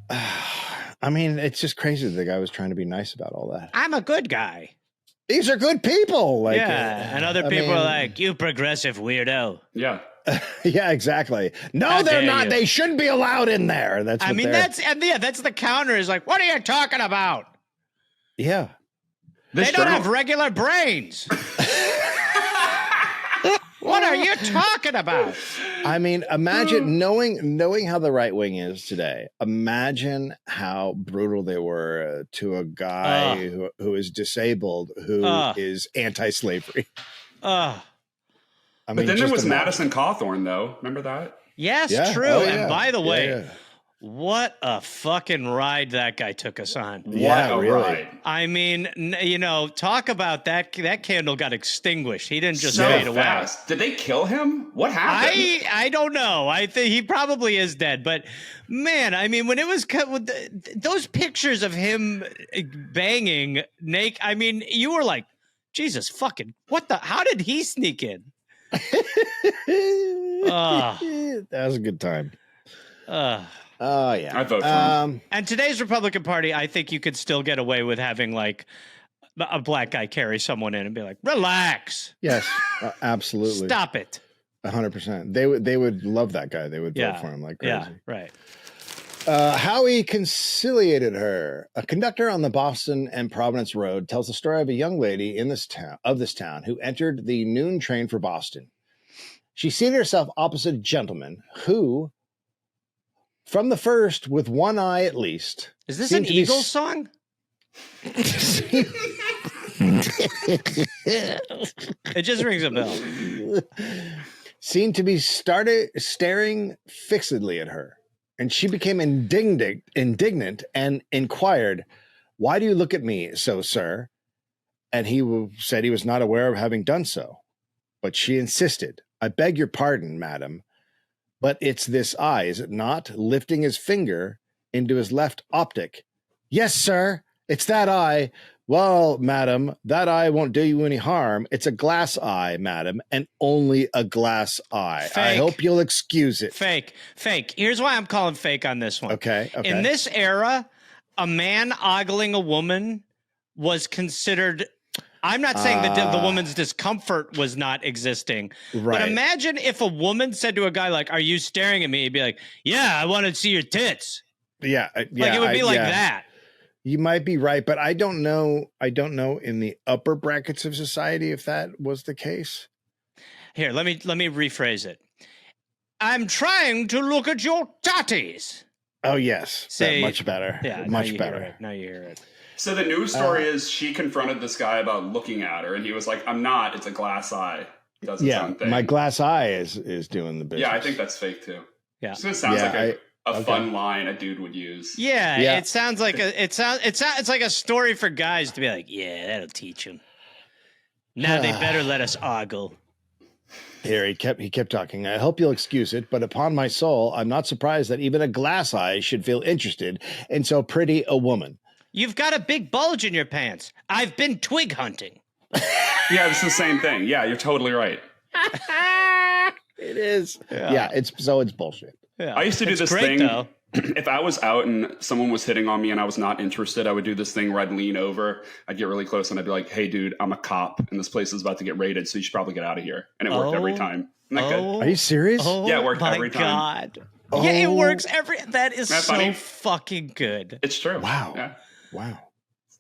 I mean, it's just crazy that the guy was trying to be nice about all that. I'm a good guy. These are good people. Like, and other people are like, you progressive weirdo. Yeah. Yeah, exactly. No, they're not. They shouldn't be allowed in there. That's. What that's the counter is like. What are you talking about? Yeah, they don't have regular brains. What are you talking about? I mean, imagine knowing how the right wing is today. Imagine how brutal they were to a guy who is disabled, who is anti-slavery. But then there was Madison Cawthorn, though. Remember that? Yes, true. Oh, yeah. And by the way, what a fucking ride that guy took us on. Yeah, what a ride. I mean, talk about that. That candle got extinguished. He didn't just fade away. Did they kill him? What happened? I don't know. I think he probably is dead. But man, I mean, when it was cut with those pictures of him banging naked, I mean, you were like, Jesus fucking, how did he sneak in? That was a good time. Yeah, I vote for him. And today's Republican Party, I think you could still get away with having like a black guy carry someone in and be like, "Relax." Yes, absolutely. Stop it. 100%. They would love that guy. They would vote for him like crazy. Yeah, right. How he conciliated her. A conductor on the Boston and Providence Road tells the story of a young lady in this town who entered the noon train for Boston. She seated herself opposite a gentleman who, from the first, with one eye at least. Is this an Eagles song? It just rings a bell. Seemed to be staring fixedly at her. And she became indignant and inquired, "Why do you look at me so, sir?" And he said he was not aware of having done so. But she insisted, "I beg your pardon, madam, but it's this eye, is it not?" Lifting his finger into his left optic. "Yes, sir, it's that eye." "Well, madam, that eye won't do you any harm. It's a glass eye, madam, and only a glass eye. Fake. I hope you'll excuse it." Fake. Here's why I'm calling fake on this one. Okay. In this era, a man ogling a woman was considered I'm not saying that the woman's discomfort was not existing, but imagine if a woman said to a guy like, "Are you staring at me?" He'd be like, "Yeah, I want to see your tits." Yeah, like it would be like that. You might be right, but I don't know. I don't know in the upper brackets of society if that was the case. Here, let me rephrase it. I'm trying to look at your tatties. Oh yes, much better. Yeah, much better. Now you hear it. So the news story is she confronted this guy about looking at her, and he was like, "I'm not. It's a glass eye." Does its own thing. My glass eye is doing the business. Yeah, I think that's fake too. Yeah, so it sounds like a fun line a dude would use. Yeah, it sounds like it's like a story for guys to be like, "Yeah, that'll teach them." Now they better let us ogle. Here he kept talking. I hope you'll excuse it, but upon my soul, I'm not surprised that even a glass eye should feel interested in so pretty a woman. You've got a big bulge in your pants. I've been twig hunting. Yeah, it's the same thing. Yeah, you're totally right. It is. Yeah, it's bullshit. Yeah. I used to do this thing. Though. If I was out and someone was hitting on me and I was not interested, I would do this thing where I'd lean over, I'd get really close, and I'd be like, "Hey, dude, I'm a cop, and this place is about to get raided, so you should probably get out of here." And it worked every time. Isn't that good? Are you serious? Yeah, it worked every time. God. Yeah, it works every. That is so funny? Fucking good. It's true. Wow. Yeah. Wow.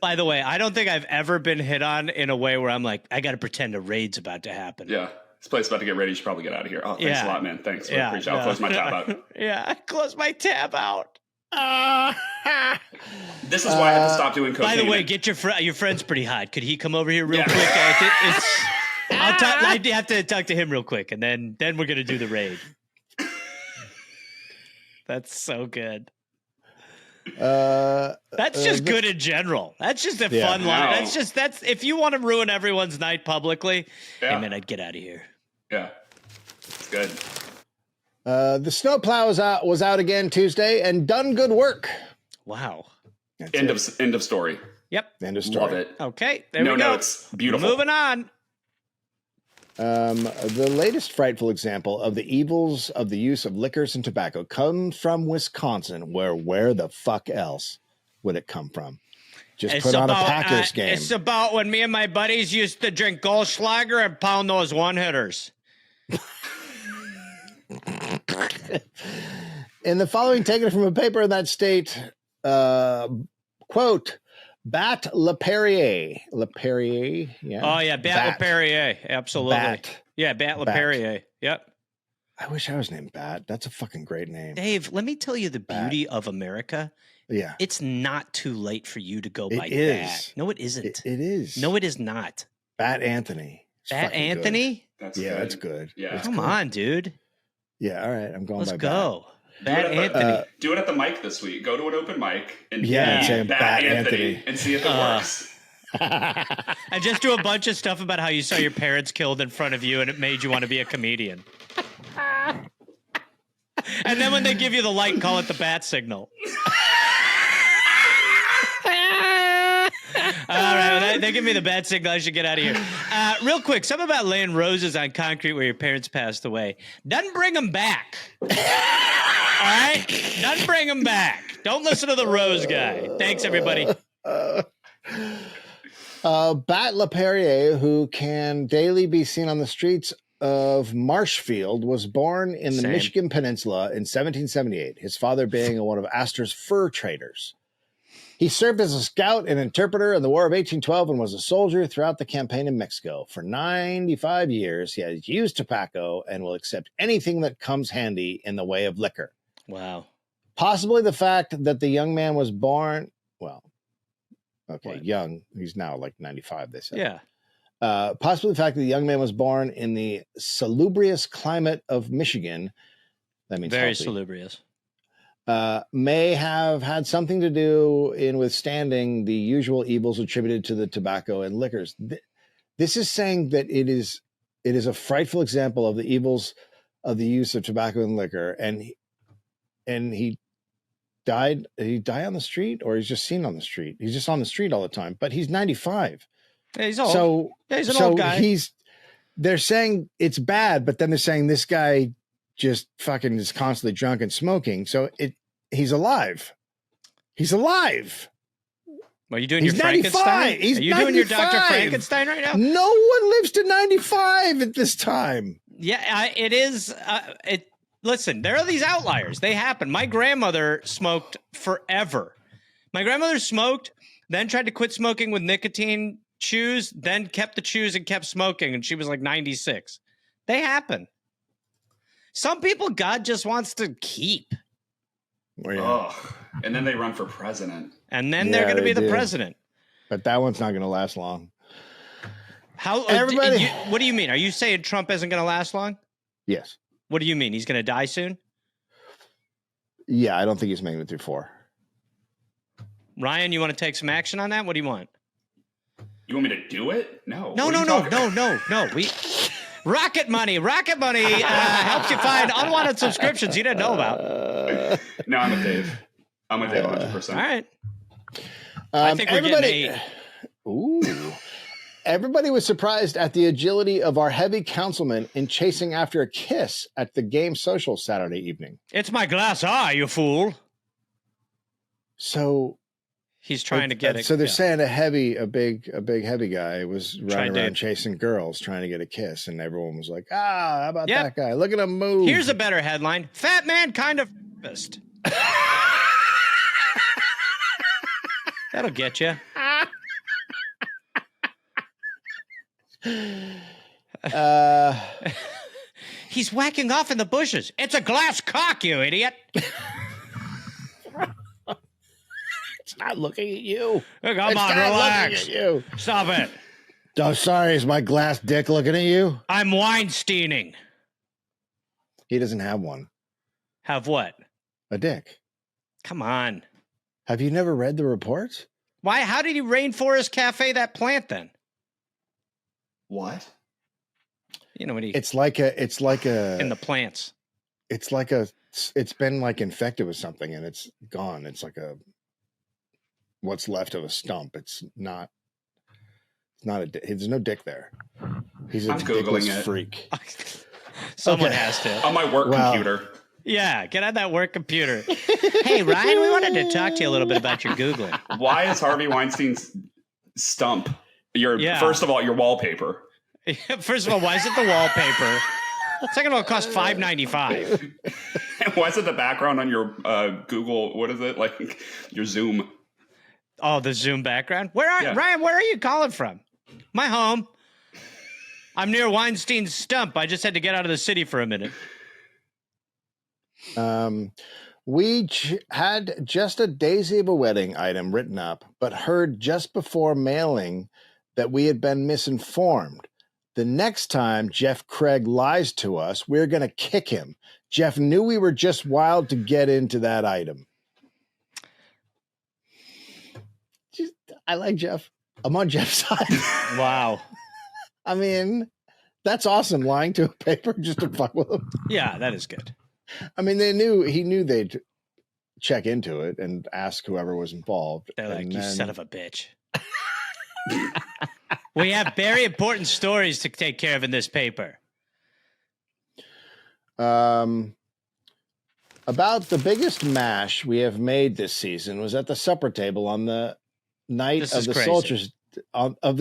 By the way, I don't think I've ever been hit on in a way where I'm like, I got to pretend a raid's about to happen. Yeah. This place is about to get ready. You should probably get out of here. Oh, thanks a lot, man. Thanks. I'll close my tab out. Yeah, close my tab out. This is why I had to stop doing cocaine. By the way, get your friend's pretty hot. Could he come over here real quick? I have to talk to him real quick, and then we're gonna do the raid. That's so good. That's just good in general. That's just a fun line. That's if you want to ruin everyone's night publicly, hey man, I'd get out of here. Yeah, it's good. The snowplow was out again Tuesday and done good work. Wow. End of story. Yep. End of story. Love it. Okay. There we go. No notes. Beautiful. Moving on. The latest frightful example of the evils of the use of liquors and tobacco comes from Wisconsin, where the fuck else would it come from? Just put on a Packers game. It's about when me and my buddies used to drink Goldschlager and pound those one-hitters. In the following, taken from a paper in that state, quote, Bat LaPerriere. LaPerriere, yeah. Oh, yeah, Bat LaPerriere. Absolutely. Bat. Yeah, Bat LaPerriere. Yep. I wish I was named Bat. That's a fucking great name. Dave, let me tell you the beauty of America. Yeah. It's not too late for you to go by Bat. No, it isn't. It is. No, it is not. Bat Anthony. Bat Anthony? That's good. Yeah. Come on, dude. Yeah, all right. I'm going Let's by go. Bat Anthony. Do it at the mic this week. Go to an open mic and say Bat Anthony and see if it works. And just do a bunch of stuff about how you saw your parents killed in front of you and it made you want to be a comedian. And then when they give you the light, call it the bat signal. All right, well, they give me the bad signal. I should get out of here. Real quick, something about laying roses on concrete where your parents passed away. Doesn't bring them back. All right? Doesn't bring them back. Don't listen to the rose guy. Thanks, everybody. Bat LaPerriere, who can daily be seen on the streets of Marshfield, was born in the Michigan Peninsula in 1778, his father being one of Astor's fur traders. He served as a scout and interpreter in the War of 1812 and was a soldier throughout the campaign in Mexico. For 95 years, he has used tobacco and will accept anything that comes handy in the way of liquor. Wow. Possibly the fact that the young man was born, young. He's now like 95, they said. Yeah. Possibly the fact that the young man was born in the salubrious climate of Michigan. That means very healthy. salubrious. May have had something to do in withstanding the usual evils attributed to the tobacco and liquors. This is saying that it is a frightful example of the evils of the use of tobacco and liquor. And he died. Did he die on the street, or he's just seen on the street? He's just on the street all the time. But he's 95. Yeah, he's old. He's an old guy. They're saying it's bad, but then they're saying this guy just fucking is constantly drunk and smoking. So he's alive. He's alive. Are you doing He's your Frankenstein? 95. He's Are you doing your 95. Dr. Frankenstein right now? No one lives to 95 at this time. Yeah, it is. Listen, there are these outliers. They happen. My grandmother smoked forever. My grandmother smoked, then tried to quit smoking with nicotine chews, then kept the chews and kept smoking, and she was like 96. They happen. Some people God just wants to keep. Oh, yeah. Oh, and then they run for president. And then they're going to be the president. But that one's not going to last long. How? Everybody. What do you mean? Are you saying Trump isn't going to last long? Yes. What do you mean? He's going to die soon? Yeah, I don't think he's making it through 4. Ryan, you want to take some action on that? What do you want? You want me to do it? No. No. Rocket Money helps you find unwanted subscriptions you didn't know about. No, I'm with Dave. I'm with Dave 100%. All right. I think we're getting 8. Ooh. Everybody was surprised at the agility of our heavy councilman in chasing after a kiss at the game social Saturday evening. It's my glass eye, you fool. So he's trying to get it. So they're saying a big heavy guy was running around chasing girls trying to get a kiss, and everyone was like, how about that guy? Look at him move. Here's a better headline. Fat man kind of pissed. That'll get you. He's whacking off in the bushes. It's a glass cock, you idiot. It's not looking at you. Come on, relax. You. Stop it. Oh, sorry. Is my glass dick looking at you? I'm Weinsteining. He doesn't have one. Have what? A dick. Come on. Have you never read the reports? Why? How did he Rainforest Cafe that plant then? What? You know what he? It's like a in the plants. It's been like infected with something and it's gone. It's like what's left of a stump. It's not there's no dick there. He's a dickless freak. Someone has to. On my work computer. Yeah, get on that work computer. Hey, Ryan, we wanted to talk to you a little bit about your Googling. Why is Harvey Weinstein's stump first of all, your wallpaper? First of all, why is it the wallpaper? Second of all, it costs $5.95. And why is it the background on your Google? What is it? Like your Zoom? Oh, the Zoom background? Ryan, where are you calling from? My home. I'm near Weinstein's stump. I just had to get out of the city for a minute. We had just a Daisy of a Wedding item written up, but heard just before mailing that we had been misinformed. The next time Jeff Craig lies to us, we're going to kick him. Jeff knew we were just wild to get into that item. I like Jeff. I'm on Jeff's side. Wow. I mean, that's awesome, lying to a paper just to fuck with him. Yeah, that is good. I mean, he knew they'd check into it and ask whoever was involved. They're like, you son of a bitch. We have very important stories to take care of in this paper. About the biggest mash we have made this season was at the supper table on the night of the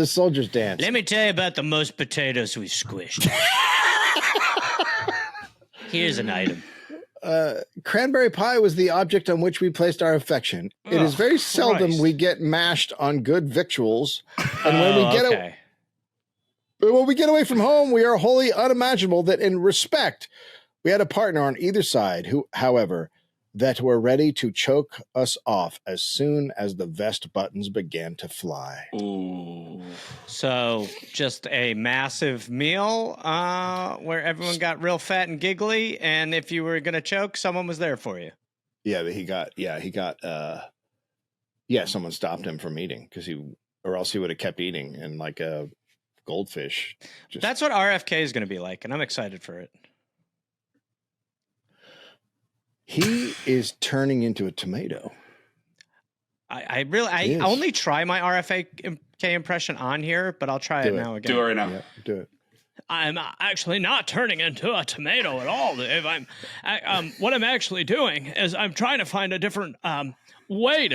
soldiers dance. Let me tell you about the most potatoes we squished. Here's an item. Cranberry pie was the object on which we placed our affection. It is very seldom we get mashed on good victuals, and when we get away from home, we are wholly unimaginable that in respect we had a partner on either side who, however, that were ready to choke us off as soon as the vest buttons began to fly. Ooh. So just a massive meal where everyone got real fat and giggly, and if you were going to choke, someone was there for you. Someone stopped him from eating or else he would have kept eating and like a goldfish. That's what RFK is going to be like, and I'm excited for it. He is turning into a tomato. I only try my RFK impression on here, but I'll try it now again. Do it right now. Yeah, do it. I'm actually not turning into a tomato at all, Dave. What I'm actually doing is I'm trying to find a different wait,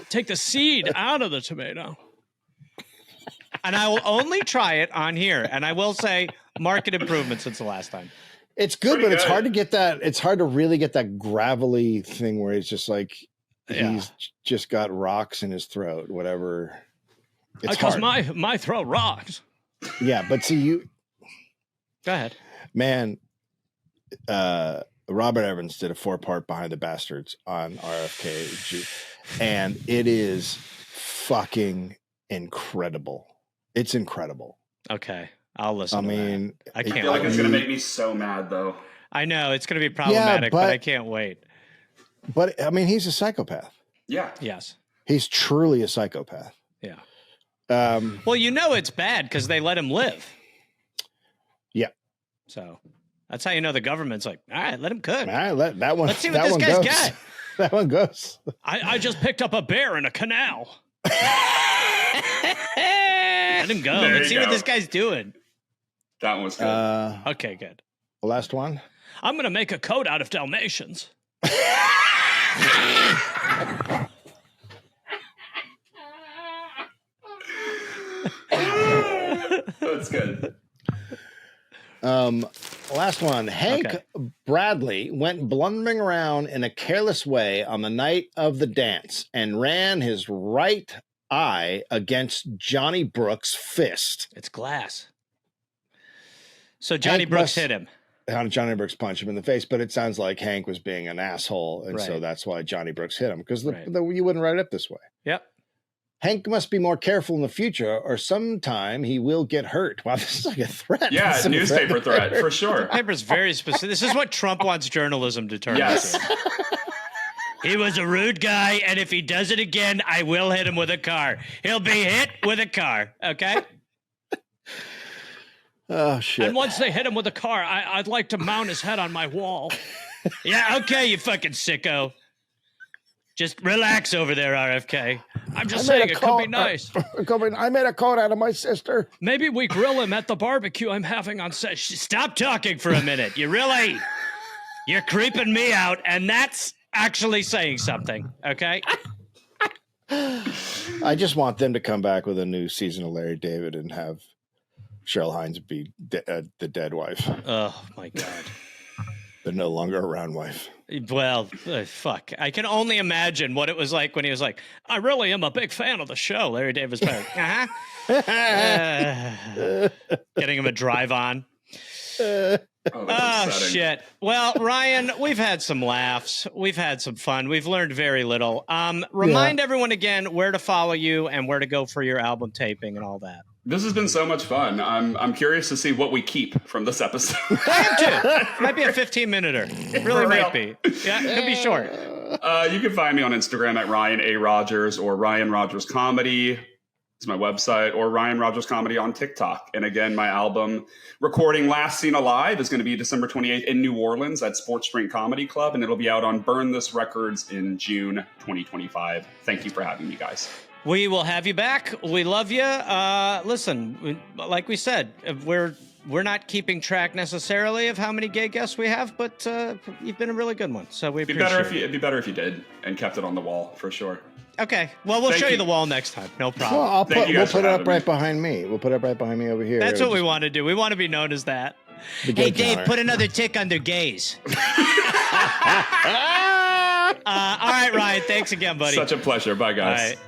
take the seed out of the tomato. And I will only try it on here. And I will say market improvement since the last time. It's good, but it's hard to get that. It's hard to really get that gravelly thing where it's just like he's just got rocks in his throat, whatever. Because my throat rocks. Yeah, but see you. Go ahead, man. Robert Evans did a 4-part Behind the Bastards on RFK, and it is fucking incredible. It's incredible. Okay, I'll listen. I mean, I can't. I feel like it's gonna make me so mad, though. I know it's gonna be problematic, but I can't wait. But I mean, he's a psychopath. Yeah. Yes. He's truly a psychopath. Yeah. Well, it's bad because they let him live. Yeah. So that's how you know the government's like, all right, let him cook. All right, that one. Let's see what this guy's got. That one goes. I just picked up a bear in a canal. Let him go. Let's see what this guy's doing. That one was good. Okay, good. The last one. I'm going to make a coat out of Dalmatians. That's good. Last one. Hank Bradley went blundering around in a careless way on the night of the dance and ran his right eye against Johnny Brooks' fist. It's glass. So Johnny Brooks hit him. Johnny Brooks punched him in the face, but it sounds like Hank was being an asshole, and so that's why Johnny Brooks hit him, because you wouldn't write it up this way. Yep. Hank must be more careful in the future, or sometime he will get hurt. Wow, this is like a threat. Yeah, a newspaper threat, for sure. The paper's very specific. This is what Trump wants journalism to turn into. He was a rude guy, and if he does it again, I will hit him with a car. He'll be hit with a car, okay? Oh, shit. And once they hit him with a car, I'd like to mount his head on my wall. Yeah, okay, you fucking sicko. Just relax over there, RFK. I'm just saying it could be nice. I made a coat out of my sister. Maybe we grill him at the barbecue I'm having on set. Stop talking for a minute. You're creeping me out, and that's actually saying something, okay? I just want them to come back with a new season of Larry David and have Cheryl Hines be the dead wife. Oh, my God. The no longer around wife. Well, fuck. I can only imagine what it was like when he was like, I really am a big fan of the show. Larry David was like, getting him a drive on. Oh, shit. Well, Ryan, we've had some laughs. We've had some fun. We've learned very little. Remind everyone again where to follow you and where to go for your album taping and all that. This has been so much fun. I'm curious to see what we keep from this episode. I am too. Might be a 15-minuter. It really might be. Yeah, it could be short. You can find me on Instagram at Ryan A. Rogers or Ryan Rogers Comedy. It's my website, or Ryan Rogers Comedy on TikTok. And again, my album recording Last Seen Alive is going to be December 28th in New Orleans at Sports Drink Comedy Club, and it'll be out on Burn This Records in June 2025. Thank you for having me, guys. We will have you back. We love you. Listen, like we said, we're not keeping track necessarily of how many gay guests we have, but you've been a really good one. So we appreciate it. It'd be better if you did and kept it on the wall, for sure. Okay. Well, we'll show you the wall next time. No problem. Well, we'll put it up right behind me. We'll put it up right behind me over here. That's what we want to do. We want to be known as that. Hey, Dave, put another tick under gays. All right, Ryan. Thanks again, buddy. Such a pleasure. Bye, guys. All right.